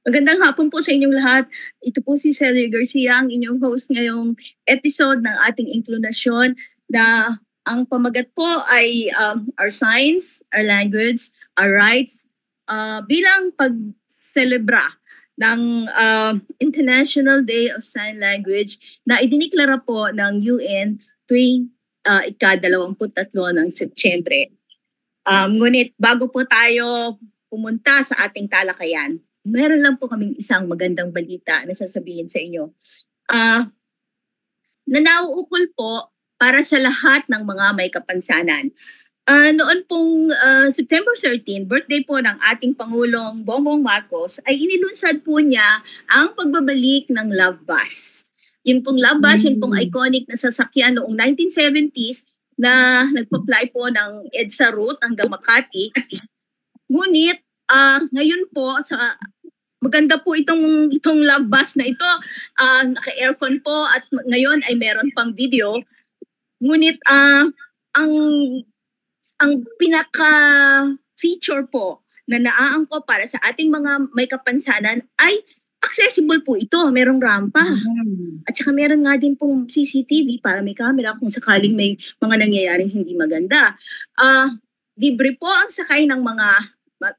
Magandang hapon po sa inyong lahat. Ito po si Celia Garcia, ang inyong host ngayong episode ng ating inklusyon na ang pamagat po ay our science, our language, our rights bilang pag-celebra ng International Day of Sign Language na idiniklara po ng UN tuwing ika-23 ng Setyembre. Ngunit bago po tayo pumunta sa ating talakayan, meron lang po kaming isang magandang balita na sasabihin sa inyo. Na nauukol po para sa lahat ng mga may kapansanan. Noon pong September 13, birthday po ng ating Pangulong Bongbong Marcos, ay inilunsad po niya ang pagbabalik ng Love Bus. Yun pong Love Bus, yun pong iconic na sasakyan noong 1970s na nagpa-fly po ng EDSA route hanggang Makati. Ngunit ngayon po sa maganda po itong Love Bus na ito, naka-aircon po at ngayon ay meron pang video. Ngunit ang pinaka feature po na naaangko para sa ating mga may kapansanan ay accessible po ito, merong rampa. At saka meron nga din pong CCTV para may camera kung sakaling may mga nangyayaring hindi maganda. Libre po ang sakay ng mga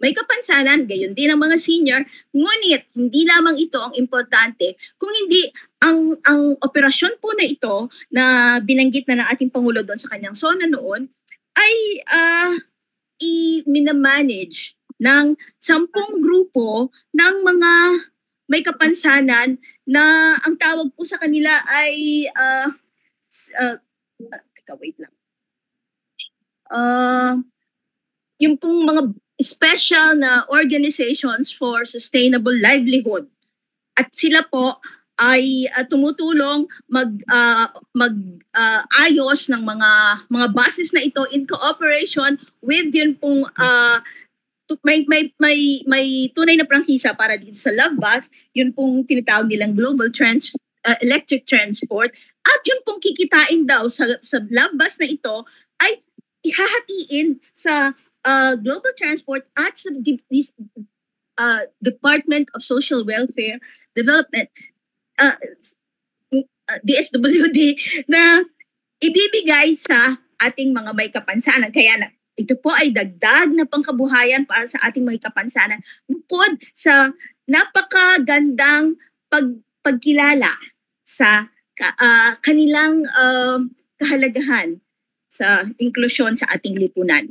may kapansanan, gayon din ang mga senior, ngunit hindi lamang ito ang importante, kung hindi ang operasyon po na ito na binanggit na ng ating Pangulo doon sa kanyang SONA noon, ay i-minamanage ng 10 grupo ng mga may kapansanan na ang tawag po sa kanila ay wait lang. Yung pong mga special na organizations for sustainable livelihood. At sila po ay tumutulong mag-ayos ng mga buses na ito in cooperation with yun pong may tunay na prangkisa para dito sa Love Bus, yun pong tinatawag nilang Global Electric Transport, at yun pong kikitain daw sa Love Bus na ito ay ihahatiin sa Global Transport at sa Department of Social Welfare Development, DSWD, na ibibigay sa ating mga may kapansanan. Kaya ito po ay dagdag na pangkabuhayan para sa ating may kapansanan bukod sa napakagandang pagkilala sa kanilang kahalagahan sa inklusyon sa ating lipunan.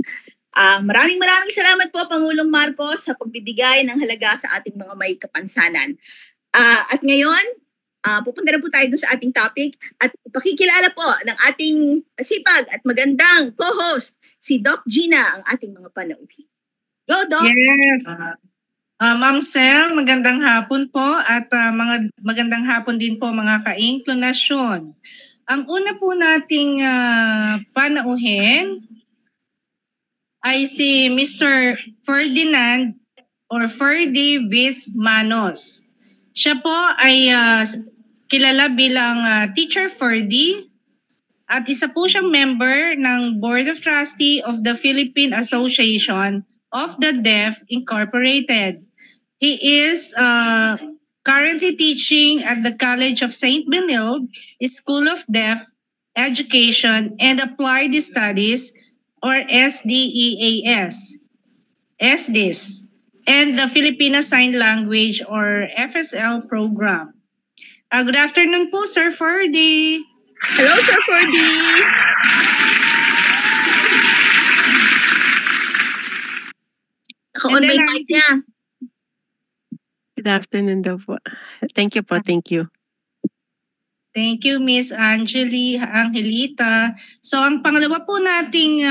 Maraming salamat po Pangulong Marcos sa pagbibigay ng halaga sa ating mga may kapansanan. At ngayon, pupunta na po tayo sa ating topic at pakikilala po ng ating sipag at magandang co-host, si Doc Gina, ang ating mga panauhin. Go, Doc! Yes! Ma'am Sel, magandang hapon po at magandang hapon din po mga ka-inklusyon. Ang una po nating panauhin ay si Mr. Ferdinand or Ferdy Viz Manos. Siya po ay kilala bilang Teacher Ferdy at isa po siyang member ng Board of Trustees of the Philippine Association of the Deaf Incorporated. He is currently teaching at the College of St. Benilde School of Deaf Education and Applied Studies or SDEAS, SDIS, and the Filipino Sign Language or FSL program. Good afternoon po, Sir Ferdy. Hello, Sir Ferdy. Naka-on may mic niya. Good afternoon daw po. Thank you po, thank you. Thank you, Miss Angelita. So, ang pangalawa po nating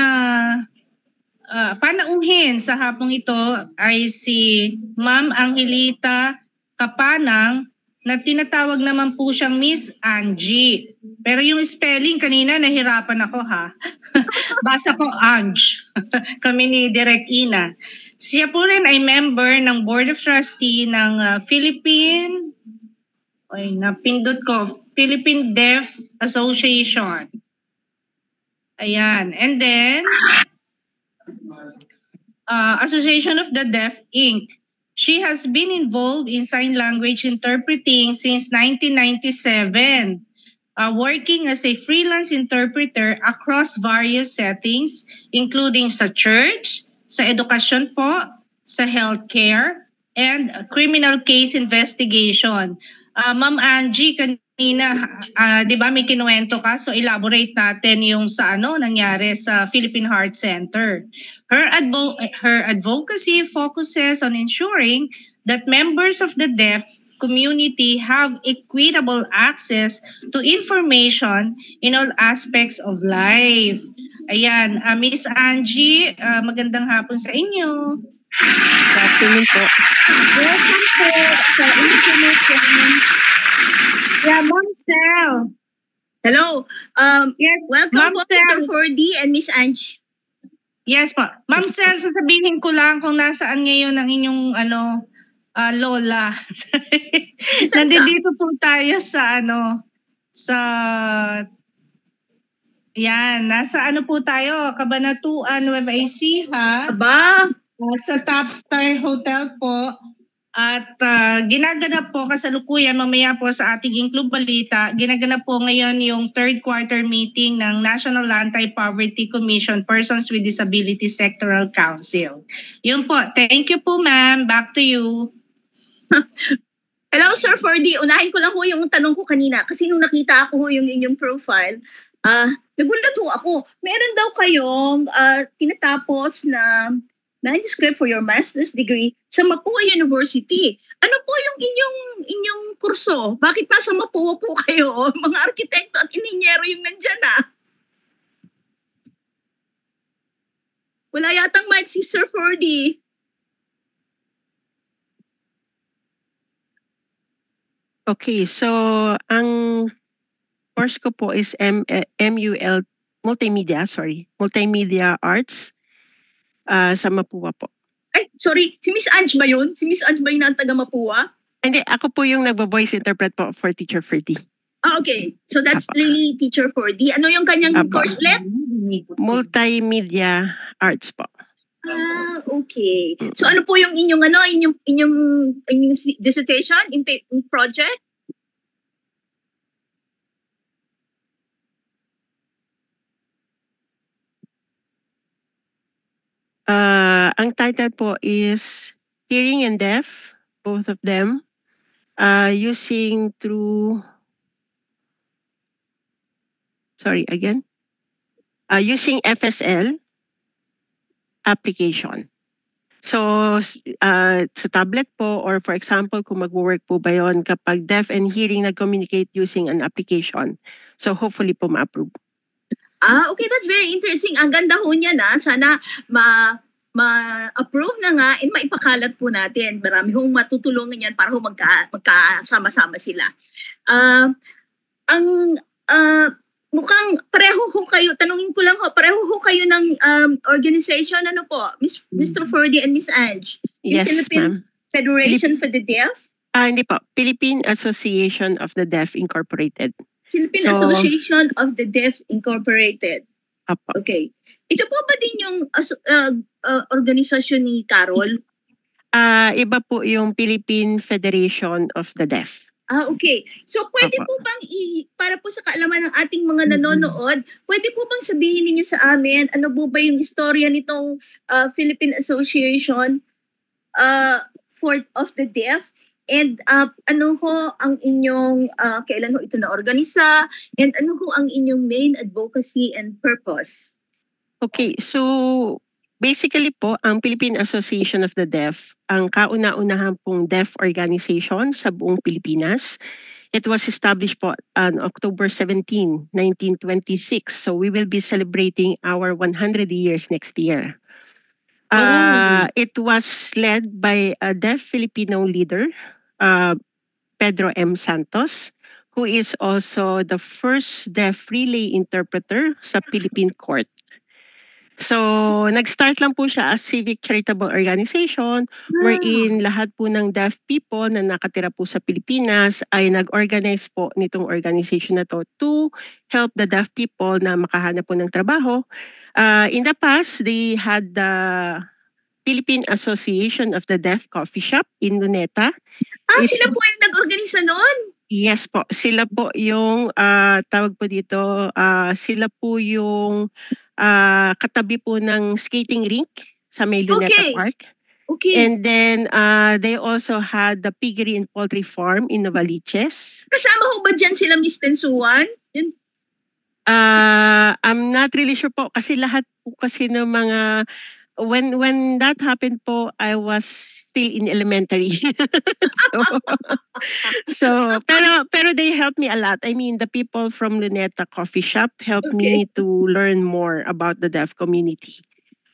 panauhin sa hapong ito ay si Ma'am Angelita Kapanang na tinatawag naman po siyang Miss Angie. Pero yung spelling kanina nahirapan ako ha. Basa ko Ange. Kami ni Direk Ina. Siya po rin ay member ng Board of Trustees ng Philippine Deaf Association. Ayan. And then, Association of the Deaf, Inc. She has been involved in sign language interpreting since 1997, working as a freelance interpreter across various settings, including sa church, sa edukasyon po, sa healthcare, and criminal case investigation. Ma'am Angie, kanina, di ba may kinuwento ka? So elaborate natin yung sa nangyari sa Philippine Heart Center. Her advocacy focuses on ensuring that members of the deaf community have equitable access to information in all aspects of life. Ayan, Miss Angie, magandang hapon sa inyo. Good afternoon po. Welcome po sa information. Yeah, Ma'am Sel. Hello. Yes, Welcome Ma'am po, Sel. Mr. Fordy and Miss Ange. Yes po. Ma'am Sel, sasabihin ko lang kung nasaan ngayon ang inyong lola. Saan ka? Nandito po tayo sa yan, nasa po tayo, Cabanatuan, Nueva Ecija, Aba, sa Top Star Hotel po. At ginaganap po kasalukuyan mamaya po sa ating Include Balita, ginaganap po ngayon yung third quarter meeting ng National Anti-Poverty Commission Persons with Disability Sectoral Council. Yun po. Thank you po, ma'am. Back to you. hello Sir Fordy. Unahin ko lang ho yung tanong ko kanina kasi nung nakita ko ho yung inyong profile, nagulat ho ako. Meron daw kayong tinatapos na manuscript for your master's degree sa Mapua University. Ano po yung inyong kurso? Bakit pa sa Mapua po kayo? Mga arkitekto at ininyero yung nandyan Wala yatang mic si Sir Fordy. Okay, so ang course ko po is MUL Multimedia Arts sa Mapua po. Ay, sorry. Si Miss Ange ba yun? Si Miss Ange ba yun ang taga Mapua? Hindi, ako po yung nagbo-voice interpret po for Teacher Ferdy. Okay. So that's Apa. really Teacher Fordy. Ano yung kanyang Apa. course ulit? Multimedia Arts po. Okay. So ano po yung inyong dissertation, in project? Ang title po is Hearing and Deaf, both of them, using FSL application. So, sa tablet po, or for example, kung mag-work po ba yun kapag deaf and hearing nag-communicate using an application. So, hopefully po ma-approve. Okay, that's very interesting. Ang ganda ho niya sana ma-approve na nga and maipakalat po natin. Marami hong matutulungan yan para ho magkasama-sama sila. Mukhang pareho ho kayo, tanungin ko lang ho, pareho ho kayo ng organization, ano po, Mr. Fordy and Miss Ange? Yes, Philippine ma'am. Federation for the Deaf? Hindi po. Philippine Association of the Deaf Incorporated. Philippine Association of the Deaf Incorporated. Apo. Okay. Ito po ba din yung organisasyon ni Carol? Iba po yung Philippine Federation of the Deaf. Okay. So pwede Apo. po bang para po sa kaalaman ng ating mga nanonood, pwede po bang sabihin ninyo sa amin ano po ba yung istorya nitong Philippine Association of the Deaf? And ano ho ang inyong, kailan ho ito na-organisa? And ano ho ang inyong main advocacy and purpose? Okay, so basically po, ang Philippine Association of the Deaf, ang kauna-unahan pong deaf organization sa buong Pilipinas. It was established po on October 17, 1926. So we will be celebrating our 100 years next year. It was led by a deaf Filipino leader, Pedro M. Santos, who is also the first deaf relay interpreter sa Philippine Court. So, nag-start lang po siya as civic charitable organization wherein lahat po ng deaf people na nakatira po sa Pilipinas ay nag-organize po nitong organization na to help the deaf people na makahanap po ng trabaho. In the past, they had Philippine Association of the Deaf Coffee Shop in Luneta. Sila po yung nag-organisa noon. Yes po, sila po yung tawag po dito, sila po yung katabi po ng skating rink sa may Luneta Park. Okay. And then they also had the piggery and poultry farm in Novaliches. Kasama ho ba dyan sila Miss Tensuan? I'm not really sure po kasi lahat po kasi ng mga when that happened po, I was still in elementary. so pero they helped me a lot. I mean, the people from Luneta Coffee Shop helped me to learn more about the deaf community.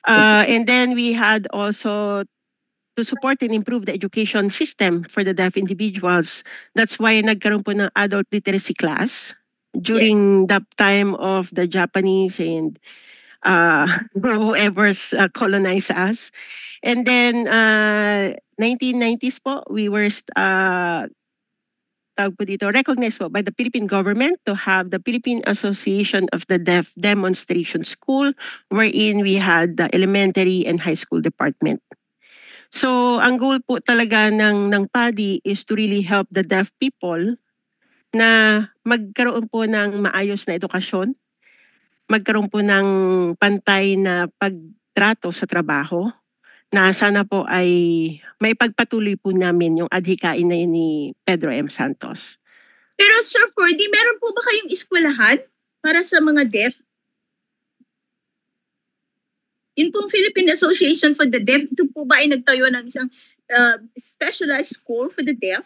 And then we had also to support and improve the education system for the deaf individuals. That's why nagkaroon po ng adult literacy class during the time of the Japanese and whoever's colonized us. And then 1990s po, we were recognized po by the Philippine government to have the Philippine Association of the Deaf Demonstration School, wherein we had the elementary and high school department. So ang goal po talaga ng PADI is to really help the deaf people na magkaroon po ng maayos na edukasyon, magkaroon po ng pantay na pagtrato sa trabaho, na sana po ay may pagpatuloy po namin yung adhikain na yun ni Pedro M. Santos. Pero Sir Ferdy, meron po ba kayong eskwelahan para sa mga deaf? Yun pong Philippine Association for the Deaf, ito po ba ay nagtayo ng isang specialized school for the deaf?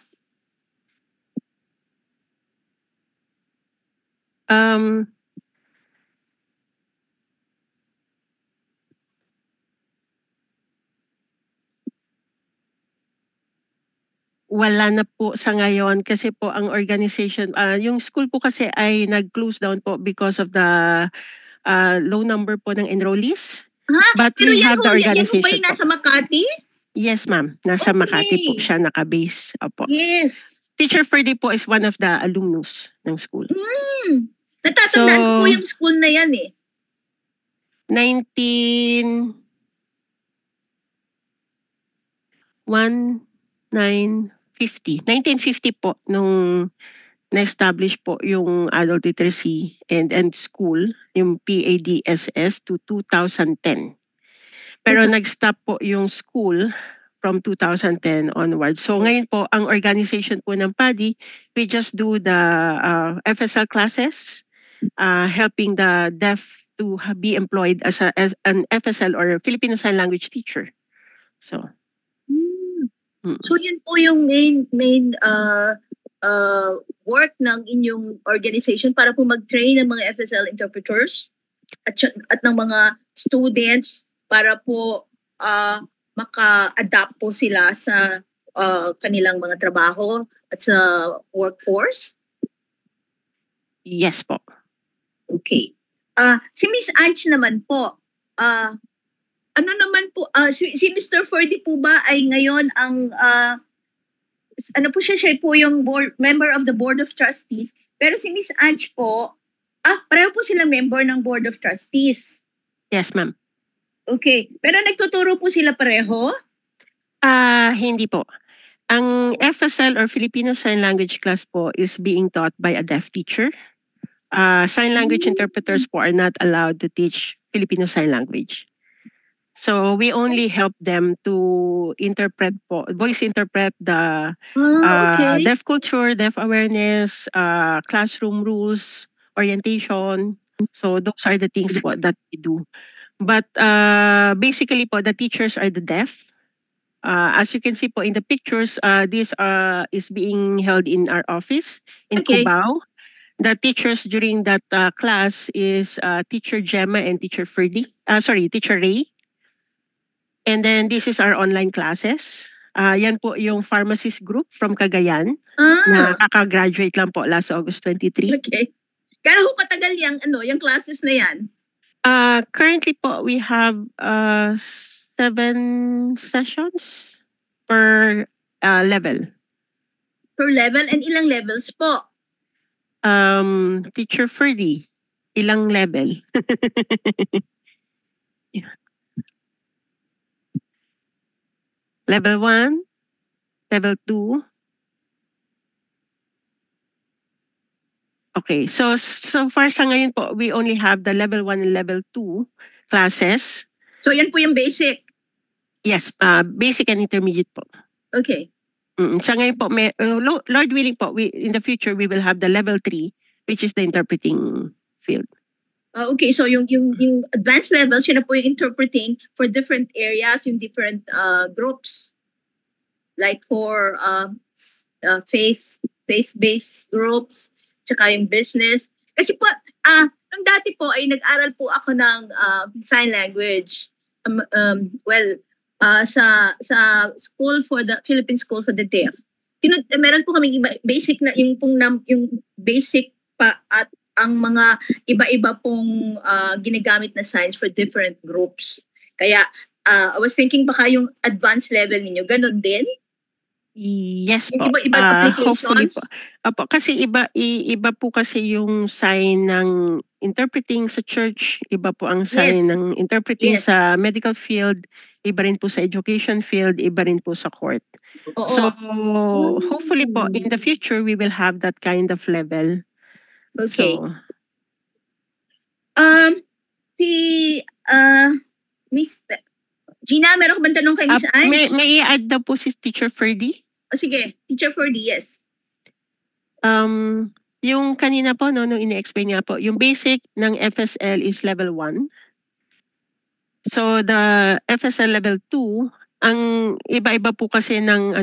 Wala na po sa ngayon kasi po ang organization, yung school po kasi ay nag-close down po because of the low number po ng enrollees. But pero we have the organization yan po ba yung nasa Makati? Yes, ma'am. Nasa Makati po siya nakabase. Opo. Yes. Teacher Ferdy po is one of the alumnus ng school. Natatandaan ko po yung school na yan eh. 1950 po nung na-establish po yung adult literacy and school, yung PADSS to 2010. Pero nag-stop po yung school from 2010 onwards. So ngayon po, ang organization po ng PADI, we just do the FSL classes, helping the deaf to be employed as an FSL or Filipino Sign Language teacher. So yun po yung main work ng inyong organization para po mag-train ng mga FSL interpreters at ng mga students para po maka-adapt po sila sa kanilang mga trabaho at sa workforce? Yes po. Okay. Si Miss Ange naman po, ano naman po, si Mr. Ferdy po ba ay ngayon ang, ano po siya po yung member of the Board of Trustees, pero si Miss Ange po, pareho po silang member ng Board of Trustees. Yes, ma'am. Okay. Pero nagtuturo po sila pareho? Hindi po. Ang FSL or Filipino Sign Language class po is being taught by a deaf teacher. Sign language interpreters po are not allowed to teach Filipino Sign Language. So we only help them to interpret po, voice interpret the deaf culture, deaf awareness, classroom rules, orientation. So those are the things po that we do. But basically po, the teachers are the deaf. As you can see po in the pictures, this is being held in our office in Cubao. The teachers during that class is Teacher Gemma and Teacher Teacher Ray. And then this is our online classes. Yan po yung pharmacist group from Cagayan na kaka-graduate lang po last August 23. Okay. Kaya ho katagal yung classes na yan? Currently po, we have 7 sessions per level. Per level? And ilang levels po? Teacher Ferdy, ilang level? Level 1, level 2. Okay, so far sa ngayon po, we only have the level 1 and level 2 classes. So yan po yung basic. Yes, basic and intermediate po. Okay. Sa ngayon po, Lord willing po, in the future, we will have the level 3, which is the interpreting field. Okay, so yung advanced level, siya na po yung interpreting for different areas, yung different groups. Like for faith-based groups, tsaka yung business. Kasi po, nung dati po ay nag-aral po ako ng sign language. Sa school for the Philippine School for the Deaf. Meron po kami basic na yung basic pa at ang mga iba-iba pong ginagamit na signs for different groups. Kaya I was thinking baka yung advanced level ninyo ganun din? Yes yung po. Iba-ibang applications? Hopefully po. Opo, kasi iba po kasi yung sign ng interpreting sa church, iba po ang sign ng interpreting sa medical field, iba rin po sa education field, iba rin po sa court. Oo. So hopefully po in the future we will have that kind of level. Okay. So, Miss Gina, meron ka bang tanong kay Miss Ange? May i-add daw po si Teacher Ferdy? Sige, Teacher Ferdy, yes. Yung kanina po, nung ini-explain niya po, yung basic ng FSL is level 1. So, the FSL level 2, ang iba-iba po kasi ng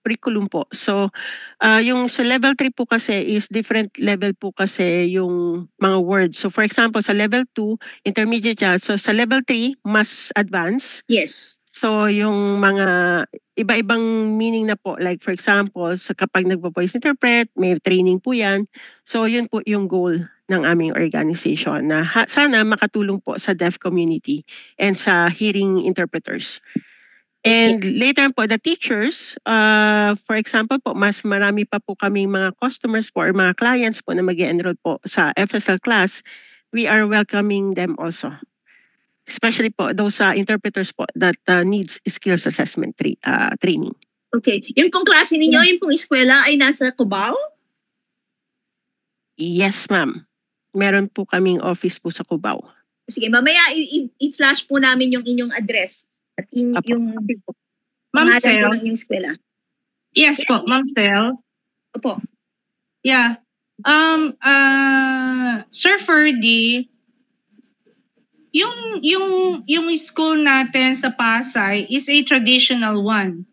curriculum po. So, yung sa level 3 po kasi is different level po kasi yung mga words. So, for example, sa level 2, intermediate siya. So, sa level 3, mas advanced. Yes. So, yung mga iba-ibang meaning na po. Like, for example, so kapag nagpo-voice interpret, may training po yan. So, yun po yung goal ng aming organization na sana makatulong po sa deaf community and sa hearing interpreters. And later po, the teachers, for example po, mas marami pa po kaming mga customers po or mga clients po na mag-enroll po sa FSL class, we are welcoming them also. Especially po those interpreters po that needs skills assessment training. Okay. Yung pong klase ninyo, yung pong eskwela ay nasa Cubao? Yes, ma'am. Meron po kaming office po sa Cubao. Sige, mamaya i-flash po namin yung inyong address. At yung Ma'am pangalan Sel. po ng inyong eskwela. Yes po, Ma'am Sel. Opo. Yeah. Sir Ferdy, yung school natin sa Pasay is a traditional one.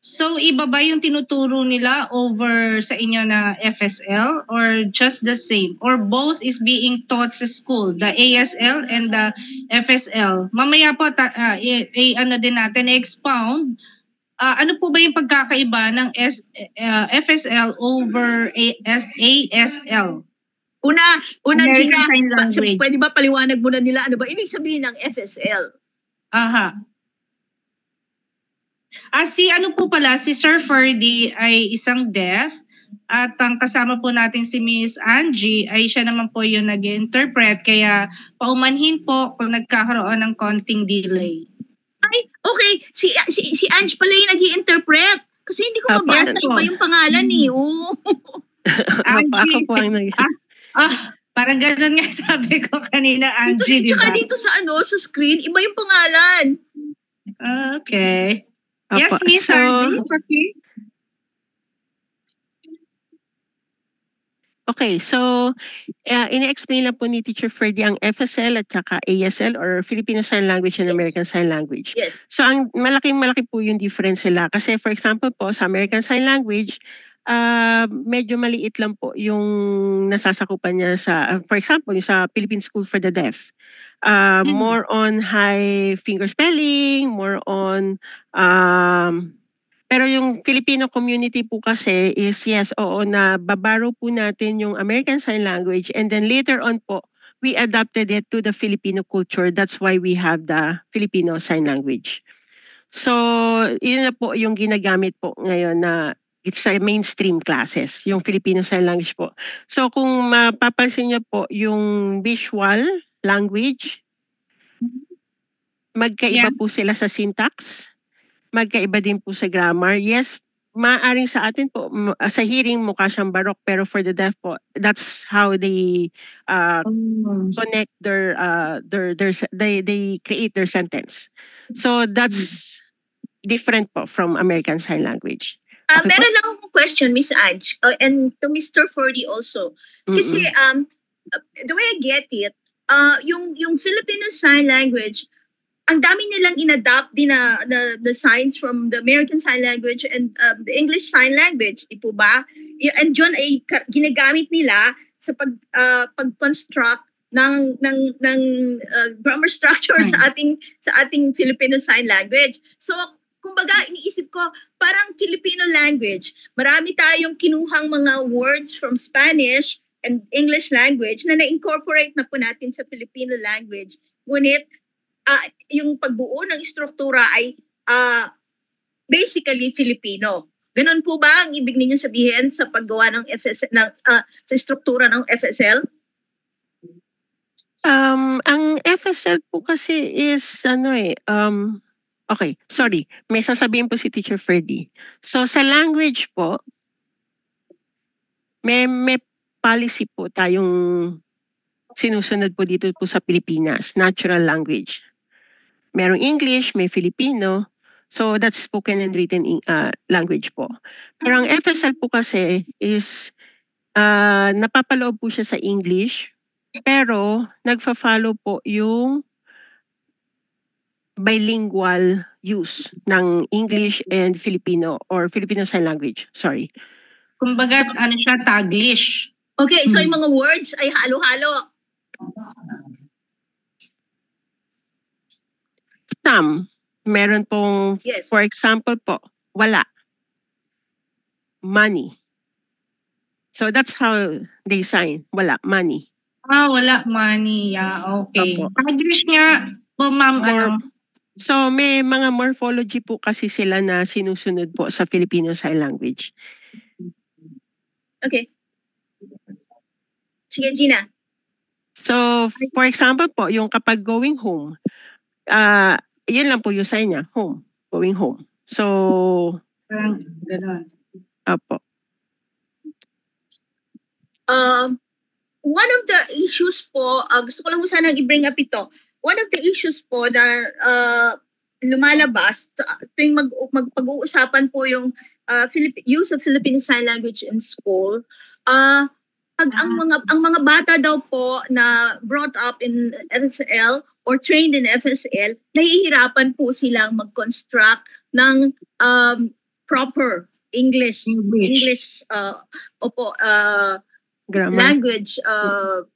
So iba ba yung tinuturo nila over sa inyo na FSL or just the same? Or both is being taught sa school, the ASL and the FSL? Mamaya po ano din natin expound. Ano po ba yung pagkakaiba ng FSL over ASL? Una American Gina, Sign Language. pwede ba paliwanag muna nila ano ba ibig sabihin ng FSL? Aha. Si Sir Ferdy ay isang deaf at ang kasama po natin si Miss Angie ay siya naman po yung nag-interpret kaya paumanhin po kung nagkakaroon ng konting delay. Ay, okay. Si Ange pala yung nag-i-interpret. Kasi hindi ko mabasa yes, iba yung pangalan eh. Oh. Ako po ang parang gano'n nga sabi ko kanina, Angie, di ba? Tsaka dito sa screen, iba yung pangalan. Okay. Yes, Miss Angie. Okay, so ina-explain lang po ni Teacher Ferdy ang FSL at saka ASL or Filipino Sign Language and American Sign Language. Yes. So ang malaki po yung difference nila. Kasi for example po, sa American Sign Language, medyo maliit lang po yung nasasakupan niya sa, for example, sa Philippine School for the Deaf. More on high finger spelling, more on pero yung Filipino community po kasi is yes, oo, na babaro po natin yung American Sign Language and then later on po, we adapted it to the Filipino culture. That's why we have the Filipino Sign Language. So, yun na po yung ginagamit po ngayon na it's a mainstream classes, yung Filipino Sign Language po. So, kung mapapansin niyo po yung visual language, magkaiba po sila sa syntax, magkaiba din po sa grammar. Yes, maaaring sa atin po, sa hearing mukha siyang barok, pero for the deaf po, that's how they connect they create their sentence. So that's different po from American Sign Language. Okay po? Meron lang akong question, Miss Ange, and to Mr. Fordy also. Kasi the way I get it, yung Filipino Sign Language, ang dami nilang inadapt din na the signs from the American Sign Language and the English Sign Language, di po ba? And John ay ginagamit nila sa pag-construct ng grammar structure sa ating Filipino Sign Language. So kumbaga iniisip ko parang Filipino language, marami tayong kinuhang mga words from Spanish and English language na na-incorporate na po natin sa Filipino language. Ngunit yung pagbuo ng struktura ay basically Filipino. Ganon po ba ang ibig ninyong sabihin sa paggawa ng sa struktura ng FSL? Ang FSL po kasi is okay, sorry. May sasabihin po si Teacher Ferdy. So sa language po, may policy po tayong sinusunod po dito po sa Pilipinas, natural language. Merong English, may Filipino. So that's spoken and written language po. Pero ang FSL po kasi is napapaloob po siya sa English, pero nagfa-follow po yung bilingual use ng English and Filipino or Filipino Sign Language. Sorry. Kumbaga, siya, Taglish. Okay, so yung mga words ay halo-halo. Some. Meron pong, for example po, wala. Money. So that's how they sign. Wala, money. Wala, money. Yeah, okay. Taglish nga po, ma'am. So may mga morphology po kasi sila na sinusunod po sa Filipino Sign Language. Okay. Sige, Gina. So for example po, yung kapag going home, yun lang po yung sign niya, home, going home. So, apo. One of the issues po, gusto ko lang sanang i-bring up ito. One of the issues po na lumalabas tuwing pag-uusapan po yung use of Philippine Sign Language in school, pag ang mga bata daw po na brought up in FSL or trained in FSL, nahihirapan po silang mag-construct ng proper English language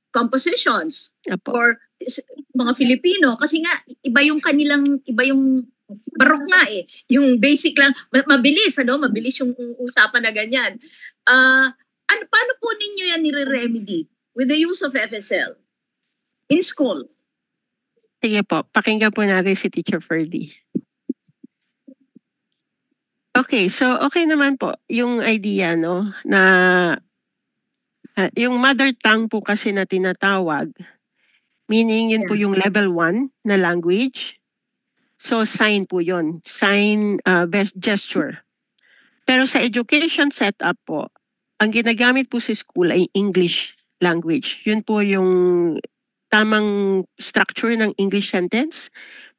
compositions for mga Filipino kasi nga iba yung barok nga yung basic lang mabilis yung usapan na ganyan. Paano po ninyo yan nire-remedy with the use of FSL in school? Sige po, pakinggan po natin si Teacher Ferdy. Okay, so okay naman po yung idea na yung mother tongue po kasi na tinatawag, meaning yun po yung level 1 na language. So sign po yun, sign gesture. Pero sa education setup po, ang ginagamit po sa school ay English language. Yun po yung tamang structure ng English sentence.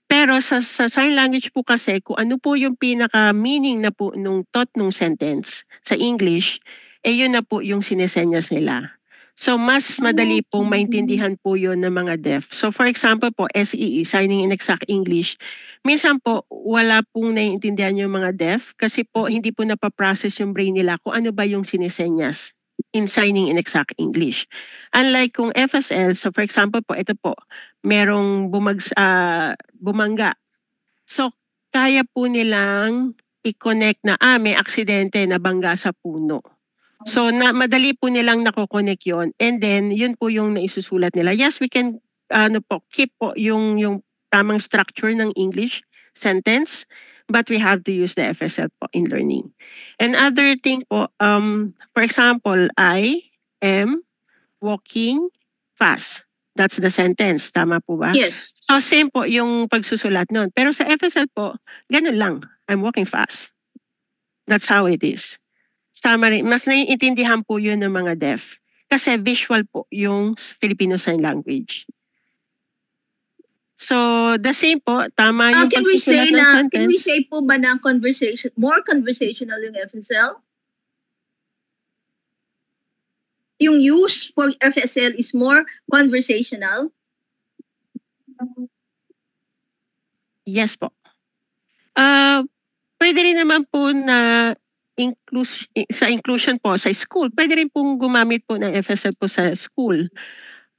Pero sa sign language po kasi, kung ano po yung pinaka-meaning na po nung thought nung sentence sa English, yun na po yung sinesenyas nila. So mas madali pong maintindihan po yun ng mga deaf. So for example po, SEE, Signing in Exact English, minsan po wala pong naiintindihan yung mga deaf kasi po hindi po napaprocess yung brain nila kung ano ba yung sinesenyas in Signing in Exact English. Unlike kung FSL, so for example po, ito po, merong bumangga. So kaya po nilang i-connect na may aksidente na bangga sa puno. So madali po nilang nako-connect yon, and then yun po yung naisusulat nila. Yes, we can keep po yung tamang structure ng English sentence, but we have to use the FSL po in learning. And other thing po, for example, I am walking fast. That's the sentence. Tama po ba? Yes. So same po yung pagsusulat nun. Pero sa FSL po, ganun lang. I'm walking fast. That's how it is. Summary, mas naiintindihan po yun ng mga deaf. Kasi visual po yung Filipino Sign Language. So, the same po, tama yung pagsusulat ng sentence. Can we say po ba na more conversational yung FSL? Yung use for FSL is more conversational? Yes po. Pwede rin naman po na sa inclusion po sa school, pwede rin pong gumamit po ng FSL po sa school.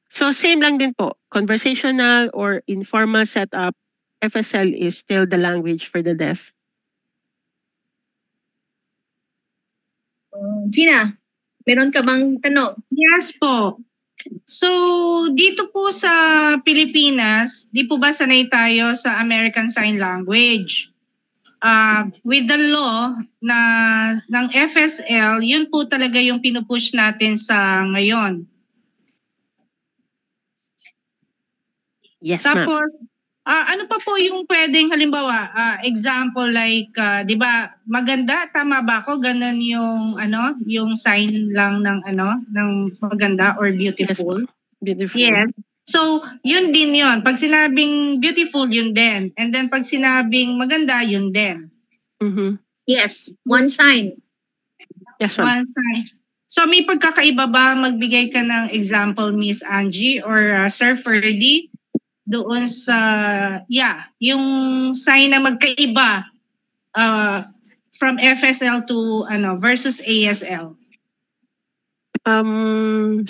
So same lang din po, conversational or informal setup, FSL is still the language for the deaf. Gina, meron ka bang tanong? Yes po. So, dito po sa Pilipinas, di po ba sanay tayo sa American Sign Language? With the law ng FSL, yun po talaga yung pinupush natin sa ngayon. Yes, ma'am. Tapos, ano pa po yung pwedeng halimbawa, example like, di ba, maganda, tama ba ako? Ganun yung sign lang ng maganda or beautiful. Yes, beautiful. Yes. So, yun din yun. Pag sinabing beautiful, yun din. And then pag sinabing maganda, yun din. Mm-hmm. Yes, one sign. Yes, ma'am. One sign. So, may pagkakaiba ba? Magbigay ka ng example, Miss Angie or Sir Ferdy, doon sa, yung sign na magkaiba from FSL to versus ASL.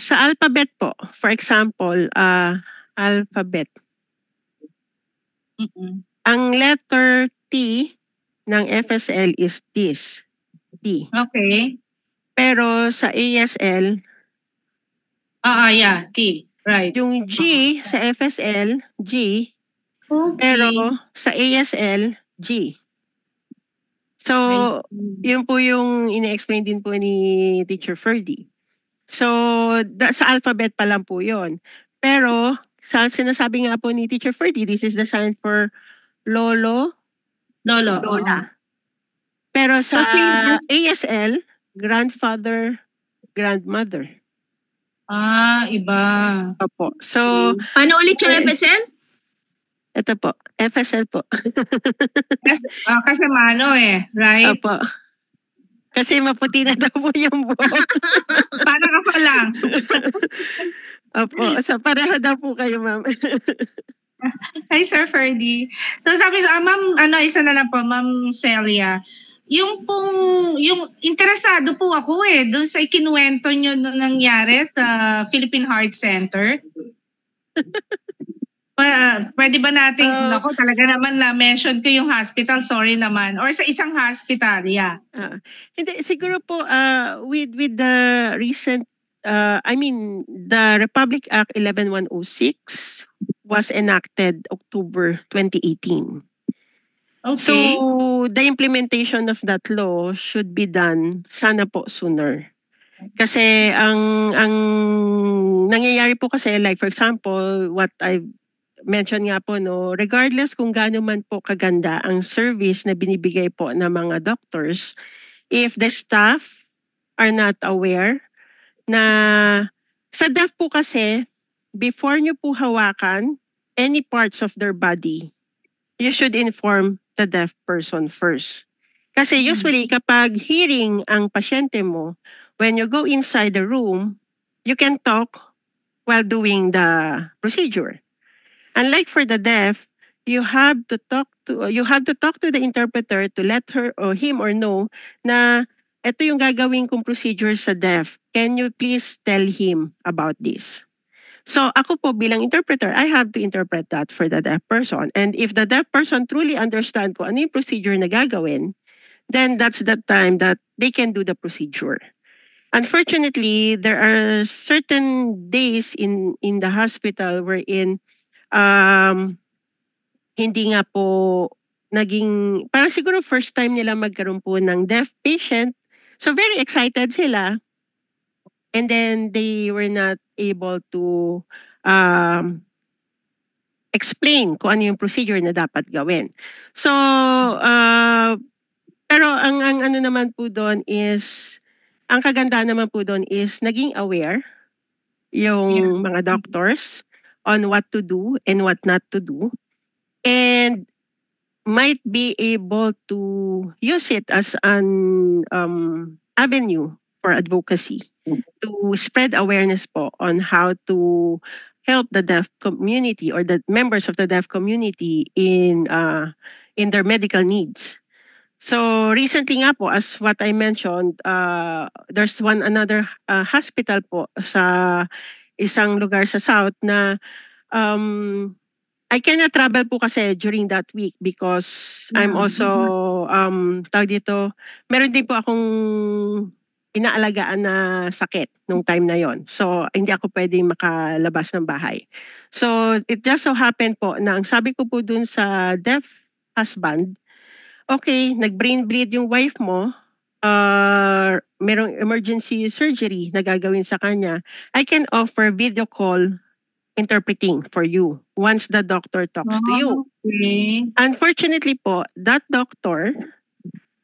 Sa alphabet po, for example, alphabet. Mm-mm. Ang letter T ng FSL is this, T. Okay. Pero sa ASL, T. Right. yung G sa FSL, G. Okay. Pero sa ASL, G. So, yun po yung ine-explain din po ni Teacher Ferdy. So, sa alphabet pa lang po yun. Pero, sa sinasabi nga po ni Teacher Ferdy, this is the sign for lolo, lola. Pero sa ASL, grandfather, grandmother. Iba. Opo. So, paano ulit yung FSL? Ito po, FSL po. Kasi mano right? Opo. Kasi maputi na daw po yung buhok. Parang ka pa lang. Opo, so pareho daw po kayo, ma'am. Hi, Sir Ferdy. So sabi sa ma'am, isa na lang po, Ma'am Celia. Yung interesado po ako doon sa ikinuwento nyo nung nangyari sa Philippine Heart Center. Pwede ba natin, ako talaga naman na-mention ko yung hospital, sorry naman. Or sa isang hospital, Hindi, siguro po, with the recent, the Republic Act 11106 was enacted October 2018. Okay. So, the implementation of that law should be done sana po sooner. Kasi ang nangyayari po kasi, like for example, what I've mentioned nga po, regardless kung gaano man po kaganda ang service na binibigay po ng mga doctors, if the staff are not aware na sa deaf po kasi, before nyo po hawakan any parts of their body, you should inform the deaf person first. Kasi usually kapag hearing ang pasyente mo, when you go inside the room, you can talk while doing the procedure. Unlike for the deaf, you have to talk to the interpreter to let her or him or know na ito yung gagawin kong procedure sa deaf. Can you please tell him about this? So ako po bilang interpreter, I have to interpret that for the deaf person. And if the deaf person truly understand ko ano yung procedure na gagawin, then that's the time that they can do the procedure. Unfortunately, there are certain days in the hospital wherein hindi nga po naging, parang siguro first time nila magkaroon po ng deaf patient. So very excited sila. And then they were not able to explain kung ano yung procedure na dapat gawin. So, pero ang ano naman po doon is, ang kagandahan naman po doon is naging aware yung mga doctors on what to do and what not to do, and might be able to use it as an avenue for advocacy to spread awareness po on how to help the deaf community or the members of the deaf community in their medical needs. So recently nga po, as what I mentioned, there's another hospital po sa isang lugar sa South na I cannot travel po kasi during that week because I'm also, tawag dito, meron din po akong inaalagaan na sakit nung time na yon. So, hindi ako pwedeng makalabas ng bahay. So, it just so happened po na ang sabi ko po dun sa deaf husband, okay, nag-brain bleed yung wife mo, merong emergency surgery na gagawin sa kanya, I can offer video call interpreting for you once the doctor talks to you. Okay. Unfortunately po, that doctor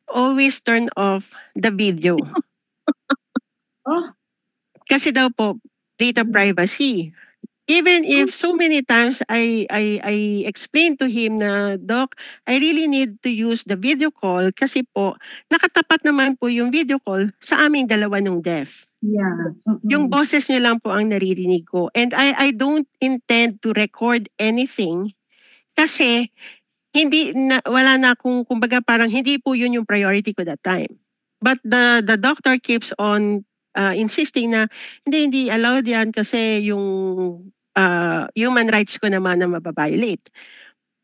always turn off the video. Oh. Kasi daw po, data privacy. Even if so many times I explained to him na, Doc, I really need to use the video call kasi po, nakatapat naman po yung video call sa aming dalawa nung deaf. Yeah. Yung boses niyo lang po ang naririnig ko. And I don't intend to record anything kasi wala na akong, kumbaga parang hindi po yun yung priority ko that time. But the doctor keeps on insisting na hindi allowed yan kasi yung human rights ko naman na mababiolate.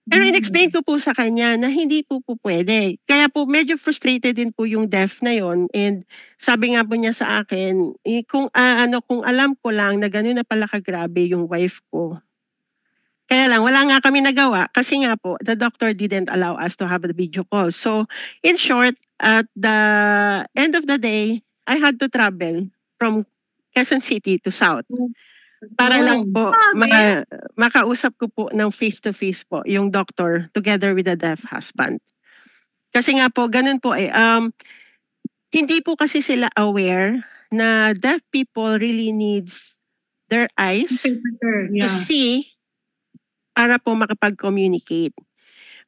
Pero in-explain ko po sa kanya na hindi po pwede. Kaya po medyo frustrated din po yung deaf na yon, and sabi nga po niya sa akin, kung alam ko lang na gano'n na pala kagrabe yung wife ko. Kaya lang, wala nga kami nagawa kasi nga po, the doctor didn't allow us to have a video call. So, in short, at the end of the day, I had to travel from Quezon City to South. Para lang po makausap ko po ng face-to-face po yung doctor together with the deaf husband. Kasi nga po, ganun po hindi po kasi sila aware na deaf people really needs their eyes to see para po makapag-communicate.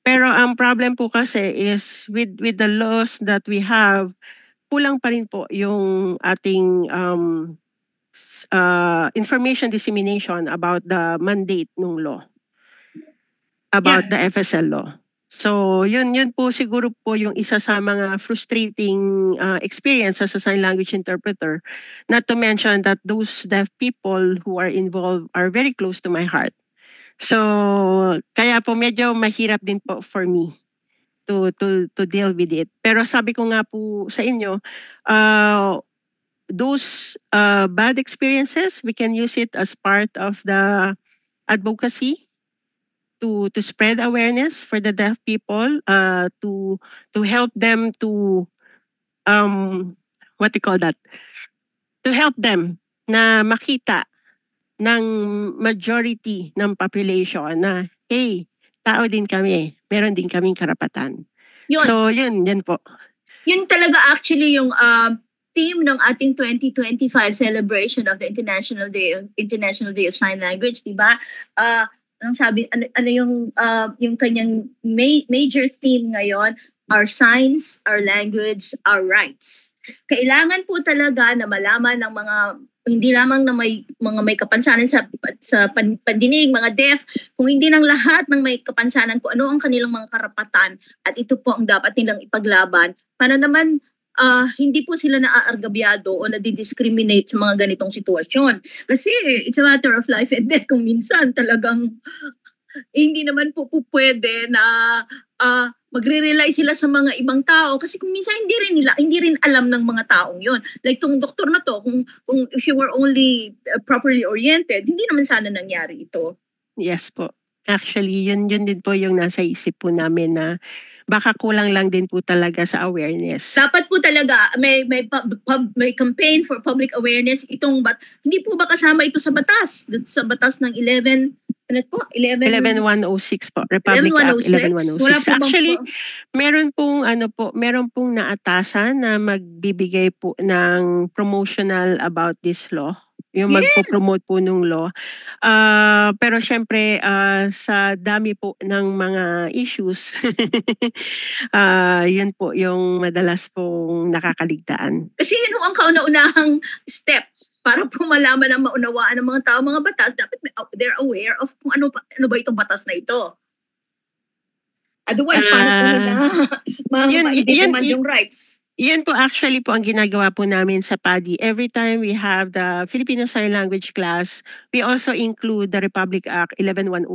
Pero ang problem po kasi is with the laws that we have, kulang pa rin po yung ating information dissemination about the mandate ng law, about the FSL law. So yun po siguro po yung isa sa mga frustrating experience as a sign language interpreter, not to mention that those deaf people who are involved are very close to my heart. So kaya po medyo mahirap din po for me to deal with it. Pero sabi ko nga po sa inyo, those bad experiences, we can use it as part of the advocacy to spread awareness for the deaf people, to help them to what do you call that? To help them na makita ng majority ng population na, hey, tao din kami, meron din kaming karapatan. Yun. So yun po. Yun talaga actually yung theme ng ating 2025 celebration of the International Day of Sign Language, di ba? Anong sabi, ano yung kanyang major theme ngayon? Our signs, our language, our rights. Kailangan po talaga na malaman ng mga, hindi lamang na may kapansanan sa pandinig, mga deaf, kung hindi ng lahat ng may kapansanan kung ano ang kanilang mga karapatan, at ito po ang dapat nilang ipaglaban para naman hindi po sila naaargabyado o nadidiscriminate sa mga ganitong sitwasyon. Kasi it's a matter of life and death kung minsan talagang hindi naman po pwede na magre-rely sila sa mga ibang tao kasi kung minsan hindi rin alam ng mga taong yon. Like tong doktor na to, kung if you were only properly oriented, hindi naman sana nangyari ito. Yes po. Actually, yun din po yung nasa isip po namin na baka kulang lang din po talaga sa awareness. Dapat po talaga may campaign for public awareness itong hindi po ba kasama ito sa batas? Sa batas ng 11 ano po? 11106 po, Republic Act 11106? Wala 11106. po bang Actually, meron pong naatasan na magbibigay po ng promotional about this law. Yung Yes. magpo-promote po ng law. Pero syempre, sa dami po ng mga issues, yun po yung madalas pong nakakaligtaan. Kasi yun ang kauna-unahang step para po malaman ang maunawaan ng mga tao, mga batas, dapat they're aware of kung ano ba itong batas na ito. Otherwise, paano po nila ma-i-demand yung rights? Yun po actually po ang ginagawa po namin sa PADI. Every time we have the Filipino Sign Language class, we also include the Republic Act 11106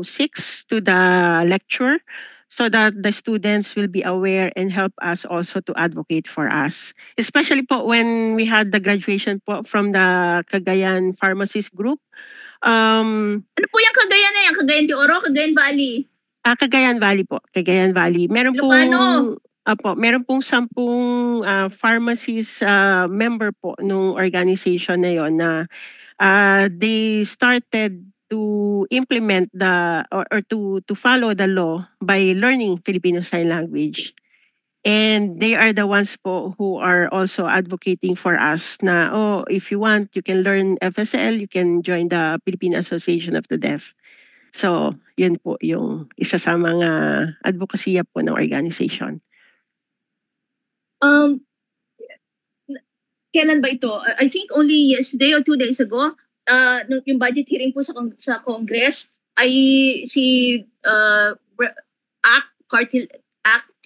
to the lecture so that the students will be aware and help us also to advocate for us. Especially po when we had the graduation po from the Cagayan Pharmacist Group. Ano po yung Cagayan na yan? Cagayan de Oro, Cagayan Valley? Cagayan Valley po, Cagayan Valley. Meron pong 10 pharmacist member po nung organization na yon na they started to implement or to follow the law by learning Filipino Sign Language. And they are the ones po who are also advocating for us na, if you want, you can learn FSL, you can join the Philippine Association of the Deaf. So, yun po yung isa sa mga advokasya po ng organization. Kailan ba ito? I think only yesterday or 2 days ago, yung budget hearing po sa Congress ay si ACT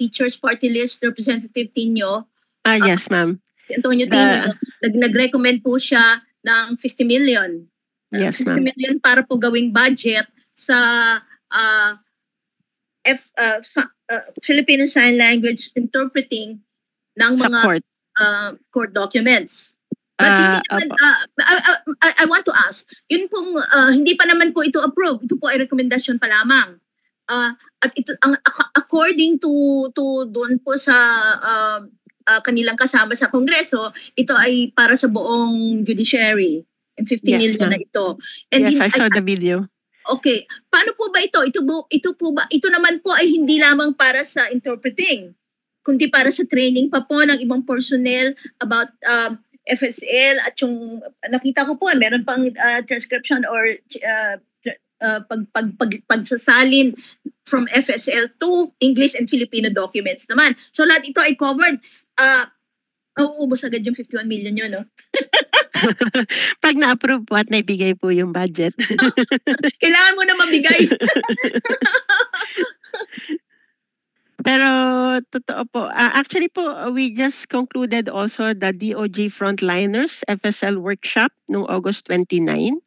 Teachers Party List Representative Tinio. Yes, ma'am. Antonio Tinio, nag-recommend po siya ng 50 million. Yes, 50 ma'am. million para po gawing budget sa Filipino Sign Language interpreting ng Sa mga court documents. But hindi naman, I want to ask, yun pong hindi pa naman po ito approved. Ito po ay rekomendasyon pa lamang. At ito according to doon po sa kanilang kasama sa Kongreso, ito ay para sa buong judiciary. And 50 Yes, million ma'am. na ito. And Yes, I saw the video. Okay. Paano po ba ito? Ito naman po ay hindi lamang para sa interpreting, kundi para sa training pa po ng ibang personnel about FSL at yung nakita ko po meron pang transcription or pagsasalin from FSL to English and Filipino documents naman. So lahat ito ay covered. Uubos agad yung 51 million yun, no? Pag na-approve po at naibigay po yung budget. Kailangan mo na mabigay. Pero totoo po. Actually po, we just concluded also the DOJ Frontliners FSL workshop noong August 29.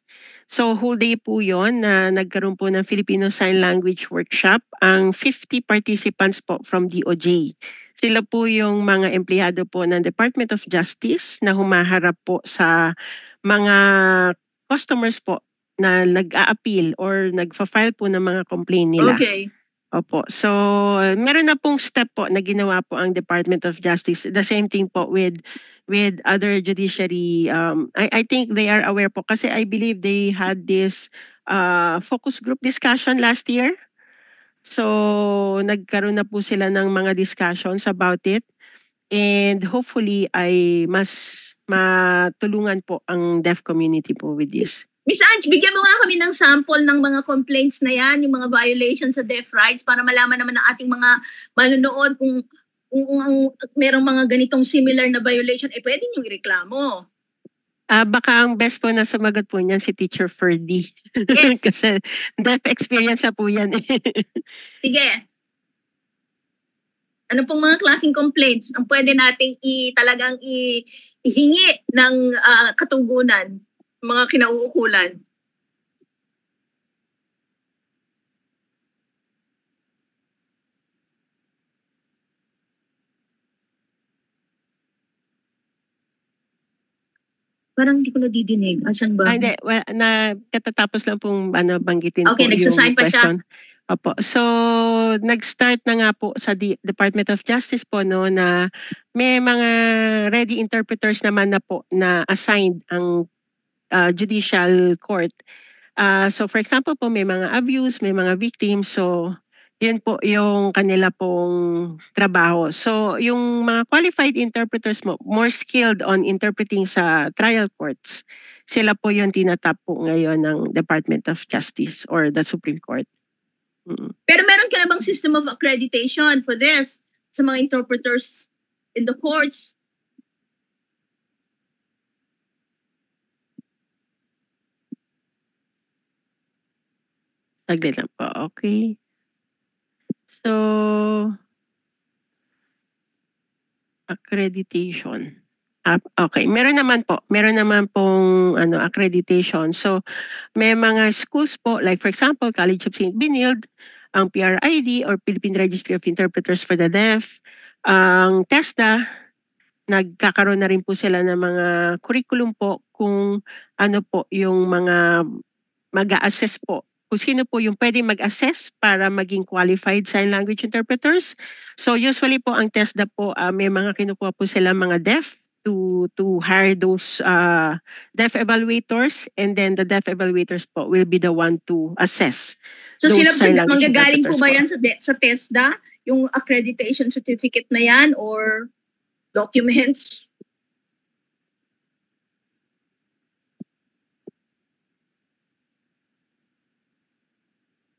So whole day po yon na nagkaroon po ng Filipino Sign Language workshop ang 50 participants po from DOJ. Sila po yung mga empleyado po ng Department of Justice na humaharap po sa mga customers po na nag-a-appeal or nagfa-file po ng mga complaint nila. Okay. Opo. So, meron na pong step po na ginawa po ang Department of Justice. The same thing po with other judiciary. I think they are aware po kasi I believe they had this focus group discussion last year. So, nagkaroon na po sila ng mga discussions about it. And hopefully ay mas matulungan po ang deaf community po with this. Miss Ange, bigyan mo nga kami ng sample ng mga complaints na yan, yung mga violations sa deaf rights para malaman naman ng ating mga manonood kung merong mga ganitong similar na violation, pwede nyo ireklamo. Baka ang best po na sumagot po niyan si Teacher Ferdy. Yes. Kasi deaf experience na po yan. Sige. Ano pong mga klaseng complaints ang pwede nating talagang ihingi ng katugunan, mga kinauukulan? Parang hindi ko nadidinig. Asan ba? Hindi, katatapos lang pong banggitin Okay, po nagsasign yung pa siya. question. Opo. So, nag-start na nga po sa Department of Justice po no na may mga ready interpreters naman na po na assigned ang judicial court. So for example po may mga abuse, may mga victims. So yun po yung kanila pong trabaho. So yung mga qualified interpreters mo, more skilled on interpreting sa trial courts, sila po yung tinatap po ngayon ng Department of Justice or the Supreme Court. Pero meron ka na bang system of accreditation for this sa mga interpreters in the courts? Saglit lang po. Okay. So, accreditation. Okay, meron naman pong accreditation. So, may mga schools po, like for example, College of St. Benilde, ang PRID or Philippine Registry of Interpreters for the Deaf, ang TESDA, nagkakaroon na rin po sila ng mga curriculum po kung ano po yung mga mag-a-assess po. Kung sino po yung pwede mag-assess para maging qualified sign language interpreters. So usually po ang TESDA po, may mga kinukuha po sila mga deaf to hire those deaf evaluators, and then the deaf evaluators po will be the one to assess. So manggagaling po ba yan sa TESDA? Yung accreditation certificate na yan or documents?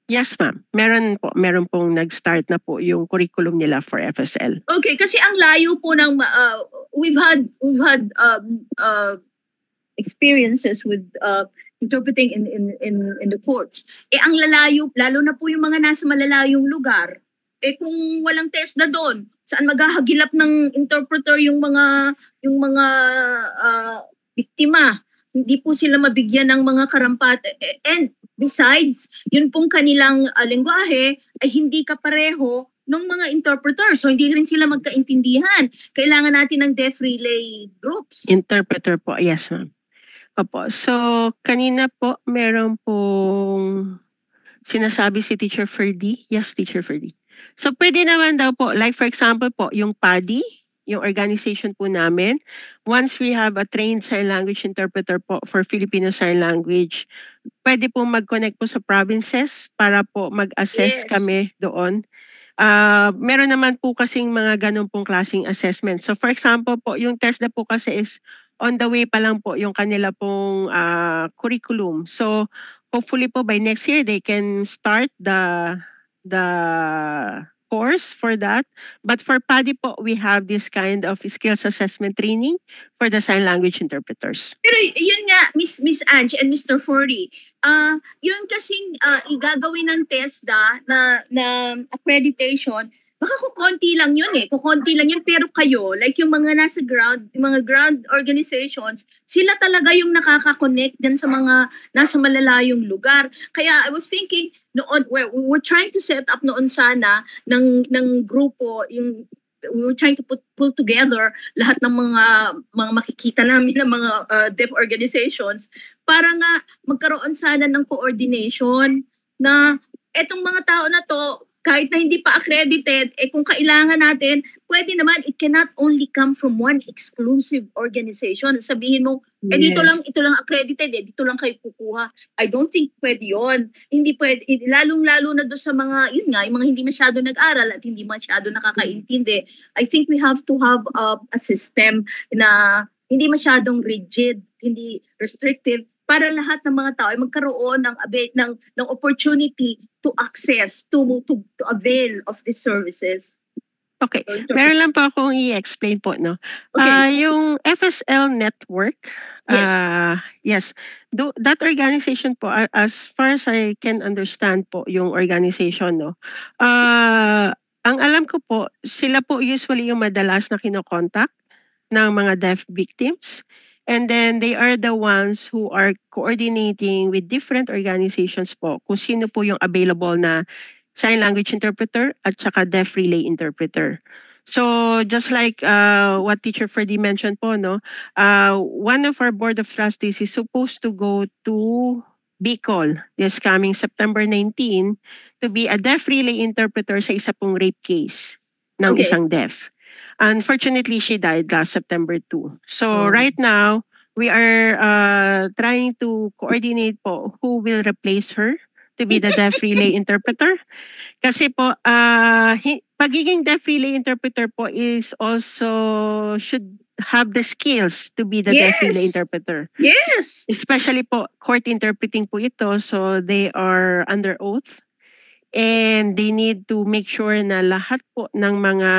Yes, ma'am. Meron pong nag-start na po yung curriculum nila for FSL. Okay, kasi ang layo po ng we've had experiences with interpreting in the courts. Ang lalayo, lalo na po yung mga nasa malalayong lugar. Kung walang TESDA doon, saan maghahagilap ng interpreter yung mga biktima? Hindi po sila mabigyan ng mga karampat. And besides, yun pong kanilang lengguwahe ay hindi kapareho ng mga interpreter. So hindi rin sila magkaintindihan. Kailangan natin ng deaf relay groups. Interpreter po, yes ma'am. Opo. So kanina po meron pong sinasabi si Teacher Ferdy. Yes, Teacher Ferdy. So pwede naman daw po, like for example po, yung PADI, yung organization po namin, once we have a trained sign language interpreter po for Filipino Sign Language, pwede po mag-connect po sa provinces para po mag-assess kami doon. Meron naman po kasing mga ganun pong klaseng assessment. So for example po, yung TESDA po kasi is on the way pa lang po yung kanila pong curriculum. So hopefully po by next year, they can start the course for that. But for PADI po, we have this kind of skills assessment training for the sign language interpreters. Pero yun nga, Miss Ange and Mr. Fordy, yun kasing igagawin ng TESDA na accreditation, baka kukonti lang yun pero kayo, like yung mga nasa ground, yung mga ground organizations, sila talaga yung nakaka-connect dyan sa mga nasa malalayong lugar. Kaya I was thinking, noon, we're trying to set up noon sana ng grupo, we were trying to pull together lahat ng mga makikita namin ng mga deaf organizations para nga magkaroon sana ng coordination na etong mga tao na to, kahit na hindi pa accredited, kung kailangan natin, pwede naman, it cannot only come from one exclusive organization. Sabihin mo, ito lang accredited, dito lang kayo kukuha. I don't think pwede yun. Hindi pwede, lalong-lalo na doon sa mga, yun nga, yung mga hindi masyado nag-aral at hindi masyado nakakaintindi. I think we have to have a system na hindi masyadong rigid, hindi restrictive, para lahat ng mga tao ay magkaroon ng opportunity to access, to avail of these services. Okay. Meron lang po akong i-explain po, no? Okay. Yung FSL network, yes. That organization po, as far as I can understand po yung organization, no? Ang alam ko po, sila po usually yung madalas na kinokontak ng mga deaf victims. And then they are the ones who are coordinating with different organizations po kung sino po yung available na sign language interpreter at saka deaf relay interpreter. So just like what Teacher Ferdy mentioned po, no, one of our board of trustees is supposed to go to Bicol this coming September 19 to be a deaf relay interpreter sa isa pong rape case ng Okay. isang deaf. Unfortunately, she died last September 2. So right now, we are trying to coordinate po who will replace her to be the deaf relay interpreter. Kasi po, pagiging deaf relay interpreter po is also should have the skills to be the deaf relay Yes. interpreter. Yes. Especially po, court interpreting po ito. So they are under oath. And they need to make sure na lahat po ng mga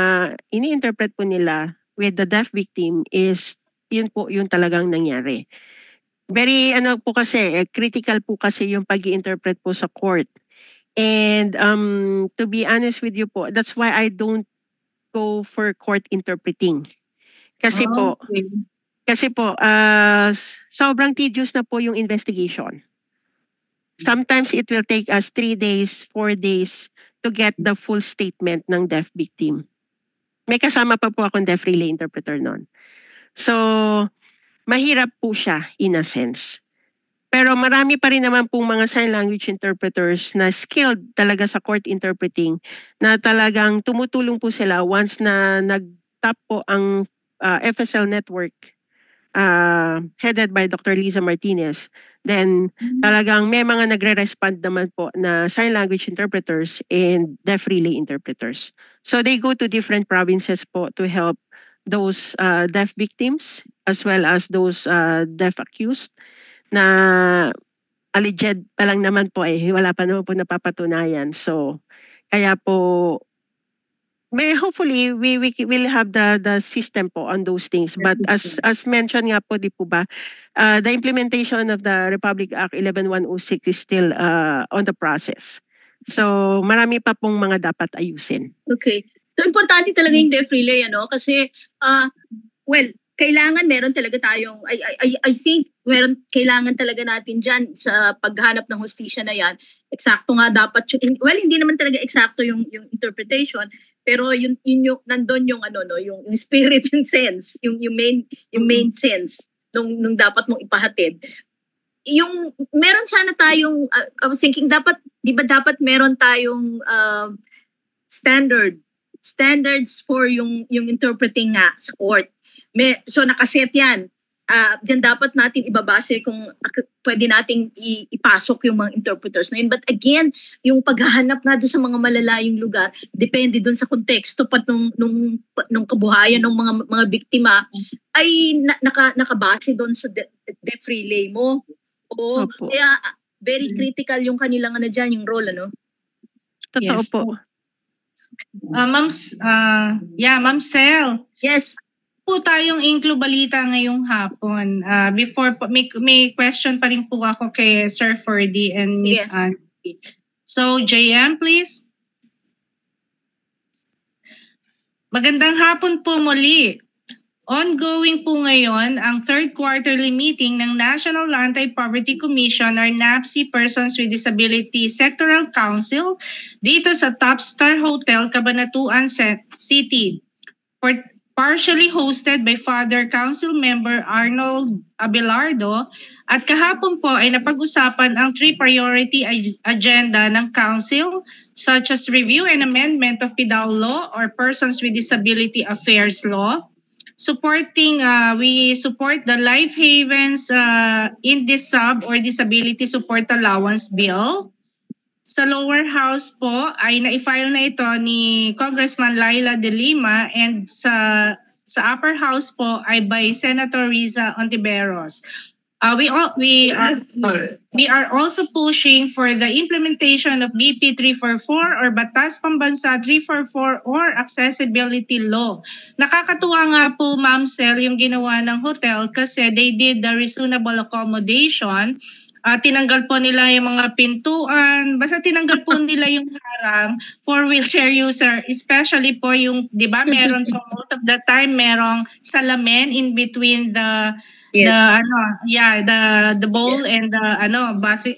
ini-interpret po nila with the deaf victim is yun po yung talagang nangyari. Very po kasi, critical po kasi yung pag-i-interpret po sa court. And to be honest with you po, that's why I don't go for court interpreting. Kasi po, sobrang tedious na po yung investigation. Sometimes it will take us 3 days, 4 days to get the full statement ng deaf victim. May kasama pa po akong deaf relay interpreter noon. So, mahirap po siya in a sense. Pero marami pa rin naman pong mga sign language interpreters na skilled talaga sa court interpreting na talagang tumutulong po sila once na nag-tap po ang FSL network headed by Dr. Liza Martinez. Then talagang may mga nagre-respond naman po na sign language interpreters and deaf relay interpreters. So they go to different provinces po to help those deaf victims as well as those deaf accused na alleged pa lang naman po wala pa naman po napapatunayan. So kaya po hopefully we will have the system po on those things, but as mentioned nga po, di po ba, the implementation of the Republic Act 11106 is still on the process. So marami pa pong mga dapat ayusin. Okay. So importante talaga yung deaf relay kasi kailangan meron talaga tayong I think kailangan talaga natin diyan sa paghanap ng hustisya na yan. Eksakto nga dapat hindi naman talaga eksakto yung interpretation, pero yun nandoon yung yung spirit, yung sense, yung main sense nung dapat mong ipahatid. Yung meron sana tayong I was thinking dapat meron tayong standards for yung interpreting nga sa court. So nakaset yan. Diyan dapat natin ibabase kung pwede nating ipasok yung mga interpreters na yun. But again, yung paghahanap nga doon sa mga malalayong lugar, depende doon sa konteksto pat nung kabuhayan ng mga biktima ay nakabase doon sa deaf relay mo. Kaya very critical yung kanilang dyan, yung role, Totoo Yes. po. Ma'am Sel. Yes. Po tayong Inklo Balita ngayong hapon. Before po, may question pa rin po ako kay Sir Ferdy and Miss Angie. So, JM, please. Magandang hapon po muli. Ongoing po ngayon ang third quarterly meeting ng National Anti-Poverty Commission or NAPC Persons with Disability Sectoral Council dito sa Top Star Hotel, Cabanatuan City. Partially hosted by Father Council Member Arnold Abelardo, at kahapon po ay napag-usapan ang 3 priority agenda ng Council such as review and amendment of PDAO law or Persons with Disability Affairs law. We support the Life Havens in this sub or disability support allowance bill. Sa lower house po ay na-file na ito ni Congressman Laila De Lima, and sa upper house po ay by Senator Riza Ontiveros. We are also pushing for the implementation of BP 344 or Batas Pambansa 344 or accessibility law. Nakakatuwa nga po, Ma'am Sel, yung ginawa ng hotel kasi they did the reasonable accommodation. Tinanggal po nila yung mga pintuan, basta tinanggal po nila yung harang for wheelchair user, especially po yung, di ba, meron po most of the time merong salamin in between the bowl and the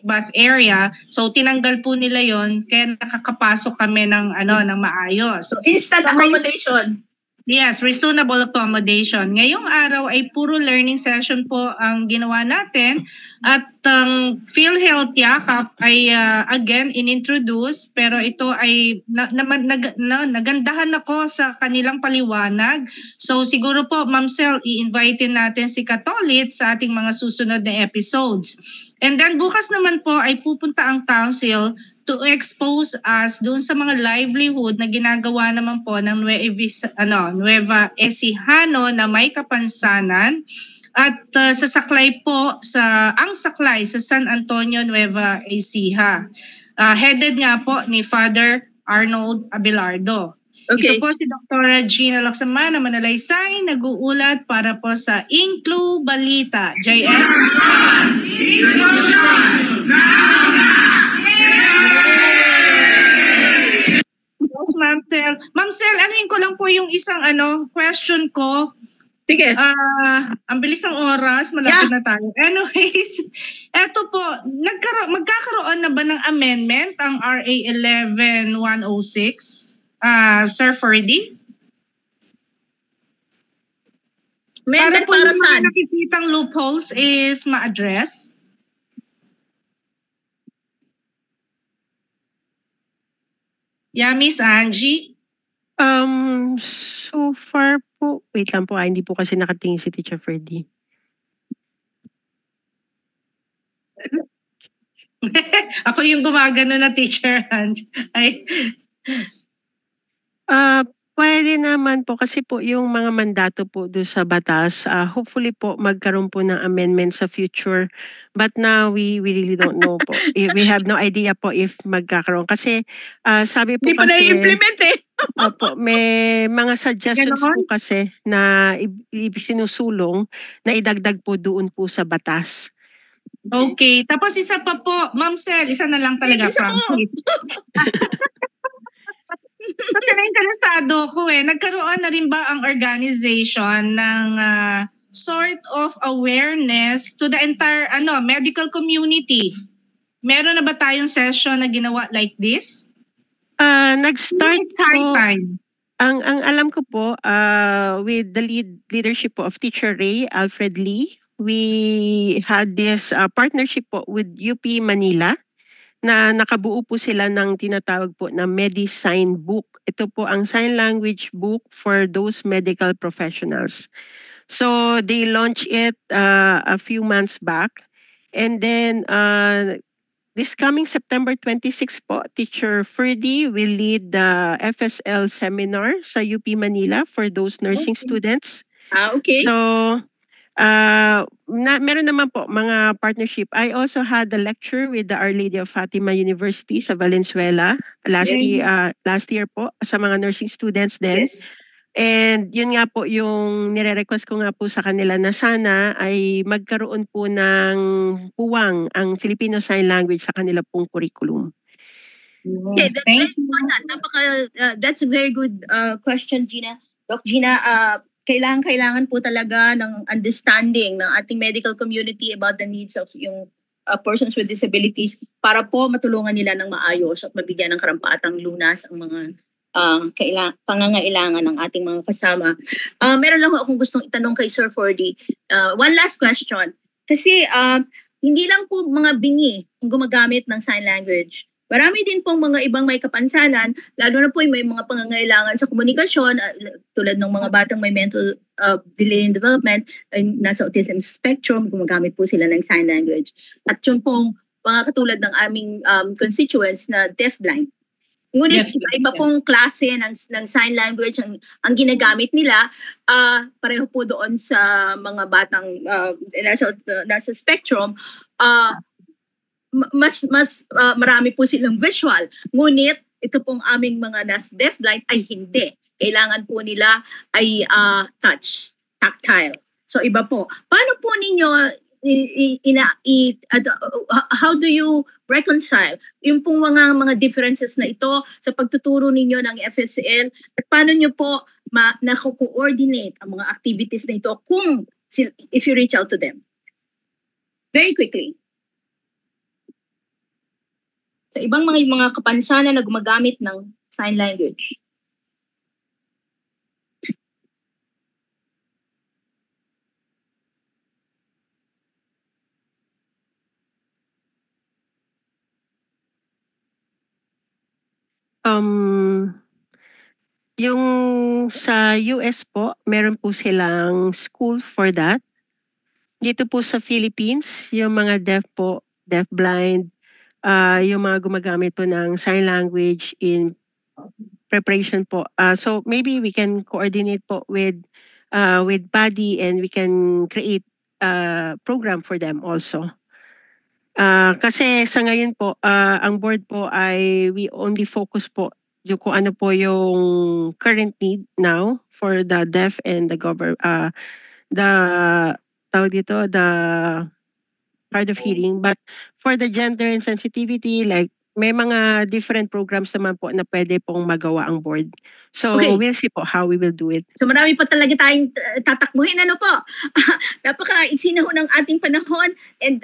bath area. So tinanggal po nila yon, kaya nakakapasok kami ng maayos. So instant accommodation. Yes, reasonable accommodation. Ngayong araw ay puro learning session po ang ginawa natin at ang PhilHealth Yakap ay again inintroduce pero ito ay nagandahan ako sa kanilang paliwanag. So siguro po Ma'am Sel, i-invite natin si Katolit sa ating mga susunod na episodes. And then bukas naman po ay pupunta ang council to expose us doon sa mga livelihood na ginagawa naman po ng Nueva Ecijano na may kapansanan at sa saklay po ang saklay sa San Antonio Nueva Ecija. Headed nga po ni Father Arnold Abelardo. Okay. Ito po si Dr. Gina Laksamana Manalaysay, nag-uulat para po sa Inclu Balita. JS? Yes, Ma'am Sel. Ma'am Sel, anuin ko lang po yung isang question ko. Sige. Ang bilis ng oras, malapit na tayo. Anyways, eto po, magkakaroon na ba ng amendment ang RA 11106? Sir Ferdy? Amendment Para po para yung saan? mga nakikitang loopholes is ma-address? Yeah, Miss Angie? So far po, wait lang po, hindi po kasi nakatingin si Teacher Ferdy. Ako yung gumagano na Teacher Angie. Pwede naman po kasi po yung mga mandato po doon sa batas, hopefully po magkaroon po ng amendment sa future. But now we really don't know po. We have no idea po if magkakaroon. Kasi sabi po Hindi pa kasi, na-implement eh. opo, may mga suggestions po kasi na sinusulong na idagdag po doon po sa batas. Okay. Tapos isa pa po, Ma'am Sel, isa na lang talaga, Isa mo. promise. Kasi na-interesado ko nagkaroon na rin ba ang organization ng sort of awareness to the entire medical community? Meron na ba tayong session na ginawa like this? Nag-start It's high po, time. ang alam ko po, with the leadership po of Teacher Ray Alfred Lee, we had this partnership po with UP Manila na nakabuo po sila ng tinatawag po na MediSign book. Ito po ang sign language book for those medical professionals. So they launched it a few months back. And then this coming September 26 po, Teacher Ferdy will lead the FSL seminar sa UP Manila for those nursing students. Okay. So meron naman po mga partnership. I also had a lecture with the Our Lady of Fatima University sa Valenzuela last year po sa mga nursing students din. Yes. And yun nga po yung nire-request ko nga po sa kanila na sana ay magkaroon po ng puwang ang Filipino Sign Language sa kanila pong curriculum. Okay, that's very important. That's a very good question, Gina. Doc Gina, kailangan po talaga ng understanding ng ating medical community about the needs of yung persons with disabilities para po matulungan nila ng maayos at mabigyan ng karampatang lunas ang mga pangangailangan ng ating mga kasama. Meron lang akong gustong itanong kay Sir Ferdy. One last question. Kasi hindi lang po mga bingi ang gumagamit ng sign language. Marami din pong mga ibang may kapansanan, lalo na po may mga pangangailangan sa komunikasyon, tulad ng mga batang may mental delay in development, ay nasa autism spectrum, gumagamit po sila ng sign language. At yun pong mga katulad ng aming constituents na deafblind. Ngunit iba pong klase ng sign language ang ginagamit nila, pareho po doon sa mga batang nasa spectrum, mas marami po silang visual. Ngunit ito pong aming mga deafblind ay hindi. Kailangan po nila ay tactile. So iba po. Paano po ninyo how do you reconcile yung pong mga differences na ito sa pagtuturo ninyo ng FSL at paano nyo po na-coordinate ang mga activities na ito if you reach out to them? Very quickly. Sa ibang mga kapansanan na gumagamit ng sign language. Yung sa US po, meron po silang school for that. Dito po sa Philippines, yung mga deaf po, deaf blind, yung mga gumagamit po ng sign language in preparation po. So maybe we can coordinate po with PADI and we can create a program for them also. Kasi sa ngayon po, ang board po ay we only focus po yung kung ano po yung current need now for the deaf and the tawag dito, the hard of hearing. But for the gender and sensitivity, like may mga different programs naman po na pwede pong magawa ang board. So Okay. we'll see po how we will do it. So marami pa talaga tayong tatakbuhin. Ano po? Napaka-iksi na ho ng ating panahon. And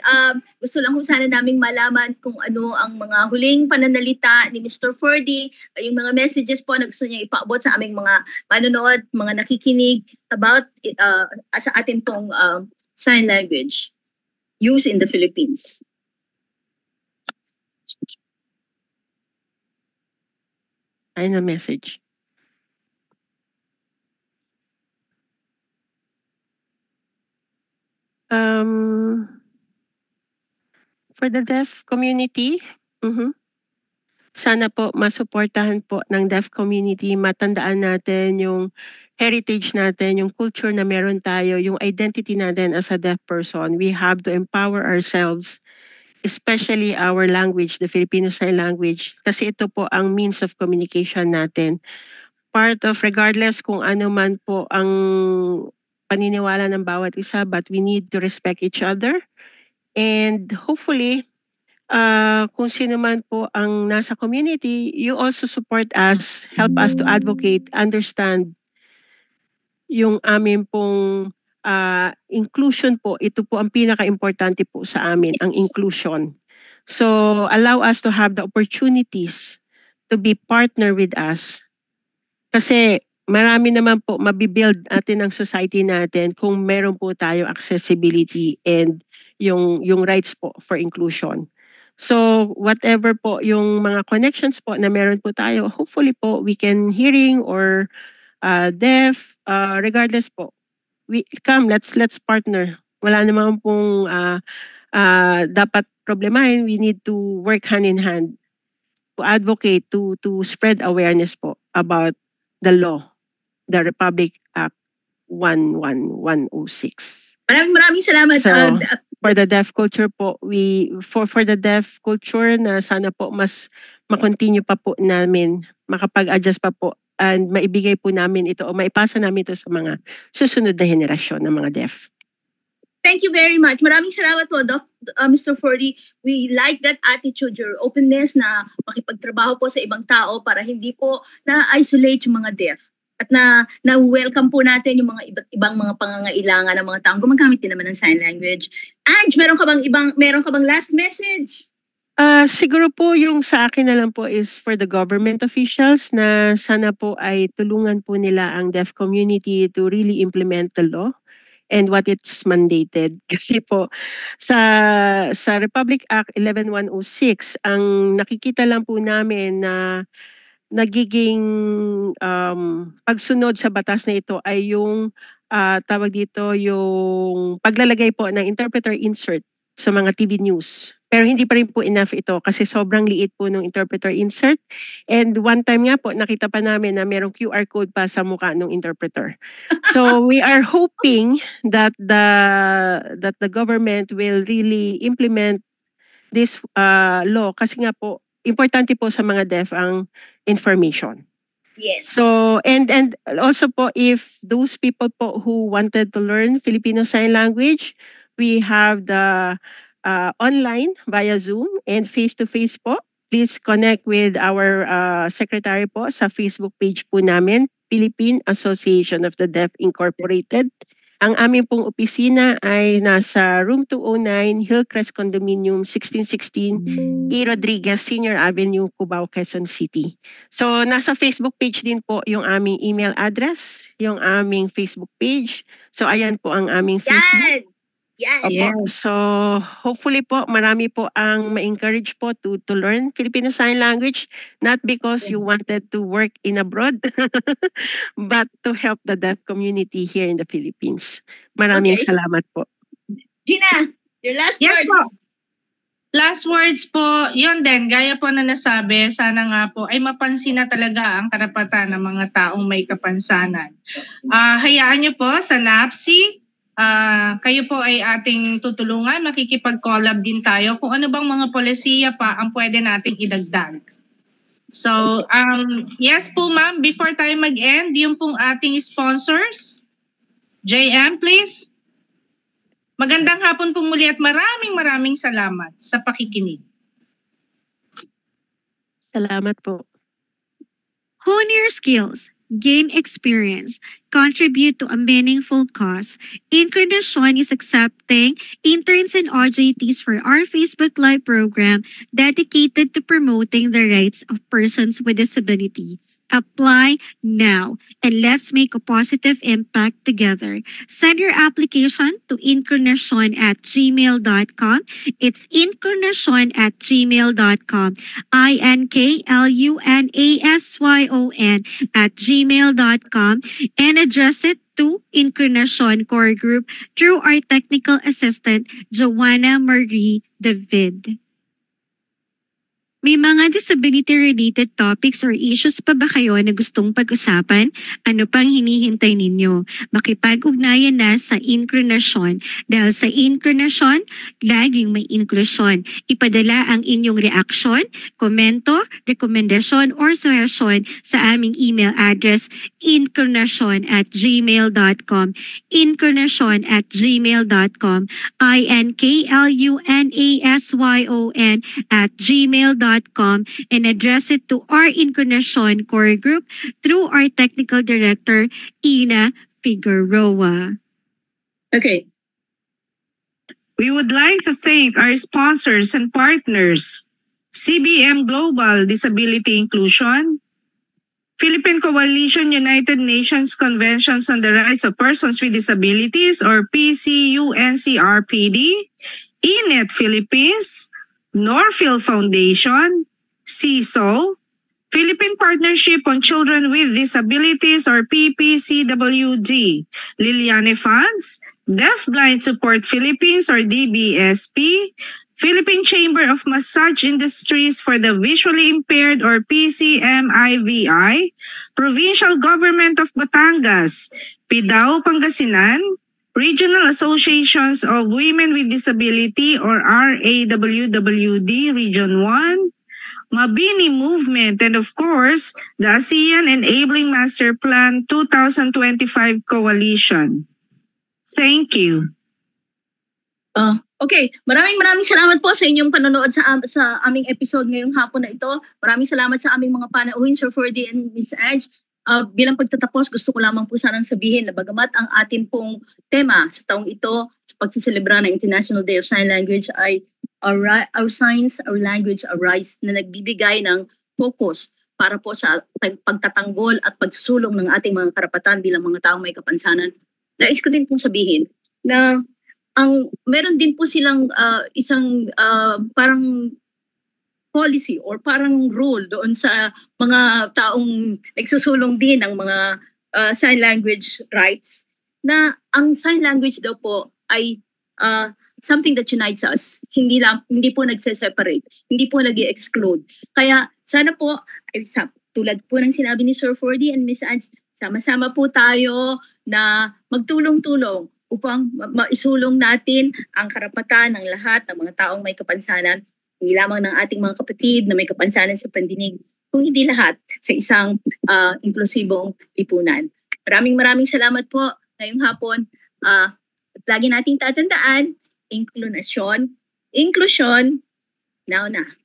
gusto lang ho sana naming malaman kung ano ang mga huling pananalita ni Mr. Ferdy, yung mga messages po na gusto niya ipaabot sa aming mga manonood, mga nakikinig about sa atin pong sign language used in the Philippines. Ayun ang message. For the deaf community, sana po masuportahan po ng deaf community, matandaan natin yung heritage natin, yung culture na meron tayo, yung identity natin as a deaf person. We have to empower ourselves, especially our language, the Filipino Sign Language, kasi ito po ang means of communication natin. Part of, regardless kung ano man po ang paniniwala ng bawat isa, but we need to respect each other. And hopefully, kung sino man po ang nasa community, you also support us, help us to advocate, understand yung amin pong inclusion po. Ito po ang pinaka-importante po sa amin, ang inclusion. So allow us to have the opportunities to be partner with us. Kasi marami naman po mabibuild natin ang society natin kung meron po tayo accessibility and yung rights po for inclusion. So whatever po yung mga connections po na meron po tayo, hopefully po we can hearing or deaf, regardless po. Let's partner. Wala naman pong dapat problemahin. We need to work hand in hand to advocate, to spread awareness po about the law, the Republic Act 11106. Maraming salamat. So, for the deaf culture po, for the deaf culture na sana po mas ma-continue pa po namin, makapag-adjust pa po and maibigay po namin ito o maipasa namin ito sa mga susunod na henerasyon ng mga deaf. Thank you very much. Maraming salamat po, Mr. Ferdy. We like that attitude, your openness na makipagtrabaho po sa ibang tao para hindi po na-isolate yung mga deaf. At na-welcome po natin yung mga iba't ibang mga pangangailangan ng mga taong gumagamit din naman ng sign language. Ange, meron ka bang last message? Siguro po yung sa akin na lang po is for the government officials na sana po ay tulungan po nila ang deaf community to really implement the law and what it's mandated. Kasi po sa Republic Act 11106, ang nakikita lang po namin na nagiging pagsunod sa batas na ito ay yung tawag dito yung paglalagay po ng interpreter insert sa mga TV news. Pero hindi pa rin po enough ito kasi sobrang liit po ng interpreter insert. And one time nga po, nakita pa namin na merong QR code pa sa mukha ng interpreter. So we are hoping that the government will really implement this law kasi nga po, importante po sa mga deaf ang information. Yes. So, and also po, if those people po who wanted to learn Filipino Sign Language, we have the online via Zoom and face-to-face po. Please connect with our secretary po sa Facebook page po namin, Philippine Association of the Deaf Incorporated. Ang aming pong opisina ay nasa room 209, Hillcrest Condominium, 1616 E. Rodriguez, Senior Avenue, Cubao, Quezon City. So nasa Facebook page din po yung aming email address, yung aming Facebook page. So ayan po ang aming Facebook. Yes. Opo. Yes. So, hopefully po, marami po ang ma-encourage po to learn Filipino Sign Language, not because you wanted to work in abroad, but to help the deaf community here in the Philippines. Maraming Okay. salamat po. Gina, your last Yes words. po. Last words po, yun din, gaya po na nasabi, sana nga po ay mapansin na talaga ang karapatan ng mga taong may kapansanan. Hayaan niyo po sa NAPSI, kayo po ay ating tutulungan, makikipag-collab din tayo kung ano bang mga polisiya pa ang pwede nating idagdag. So, yes po ma'am, before tayo mag-end, yung pong ating sponsors, JM please. Magandang hapon po muli at maraming salamat sa pakikinig. Salamat po. Hone your skills, gain experience, contribute to a meaningful cause. Incarnation is accepting interns and OJTs for our Facebook Live program dedicated to promoting the rights of persons with disability. Apply now and let's make a positive impact together. Send your application to incarnation@gmail.com. It's incarnation@gmail.com. INKLUNASYON@gmail.com and address it to Incarnation Core Group through our technical assistant, Joanna Marie David. May mga disability-related topics or issues pa ba kayo na gustong pag-usapan? Ano pang hinihintay ninyo? Makipag-ugnayan na sa Incarnation dahil sa Incarnation, laging may inklusyon. Ipadala ang inyong reaksyon, komento, rekomendasyon, or suggestion sa aming email address incarnation@gmail.com incarnation@gmail.com INKLUNASYON@gmail.com and address it to our Incarnation Core Group through our Technical Director, Ina Figueroa. Okay. We would like to thank our sponsors and partners, CBM Global Disability Inclusion, Philippine Coalition United Nations Conventions on the Rights of Persons with Disabilities or PCUNCRPD, INET Philippines, Norfield Foundation, CISO, Philippine Partnership on Children with Disabilities or PPCWD, Liliane Funds, Deafblind Support Philippines or DBSP, Philippine Chamber of Massage Industries for the Visually Impaired or PCMIVI, Provincial Government of Batangas, PIDAO Pangasinan, Regional Associations of Women with Disability or RAWWD Region 1, Mabini Movement, and of course, the ASEAN Enabling Master Plan 2025 Coalition. Thank you. Okay, maraming salamat po sa inyong panonood sa aming episode ngayong hapon na ito. Maraming salamat sa aming mga panauhin, Sir Ferdy and Miss Edge. Bilang pagtatapos, gusto ko lamang po sanang sabihin na bagamat ang atin pong tema sa taong ito sa pagsiselebra ng International Day of Sign Language ay Our Signs, Our Language, Our Rights na nagbibigay ng focus para po sa pagtatanggol at pagsusulong ng ating mga karapatan bilang mga taong may kapansanan. Nais ko din pong sabihin na meron din po silang isang parang policy or parang rule doon sa mga taong nagsusulong din ng mga sign language rights na ang sign language daw po ay something that unites us. Hindi po nagse-separate, hindi po nag-exclude. Kaya sana po, tulad po ng sinabi ni Sir Ferdy and Miss Ange, sama-sama po tayo na magtulong-tulong upang maisulong natin ang karapatan ng lahat ng mga taong may kapansanan, hindi lamang ng ating mga kapatid na may kapansanan sa pandinig, kung hindi lahat sa isang inklusibong lipunan. Maraming salamat po ngayong hapon. At lagi nating tatandaan, inklusyon, now na.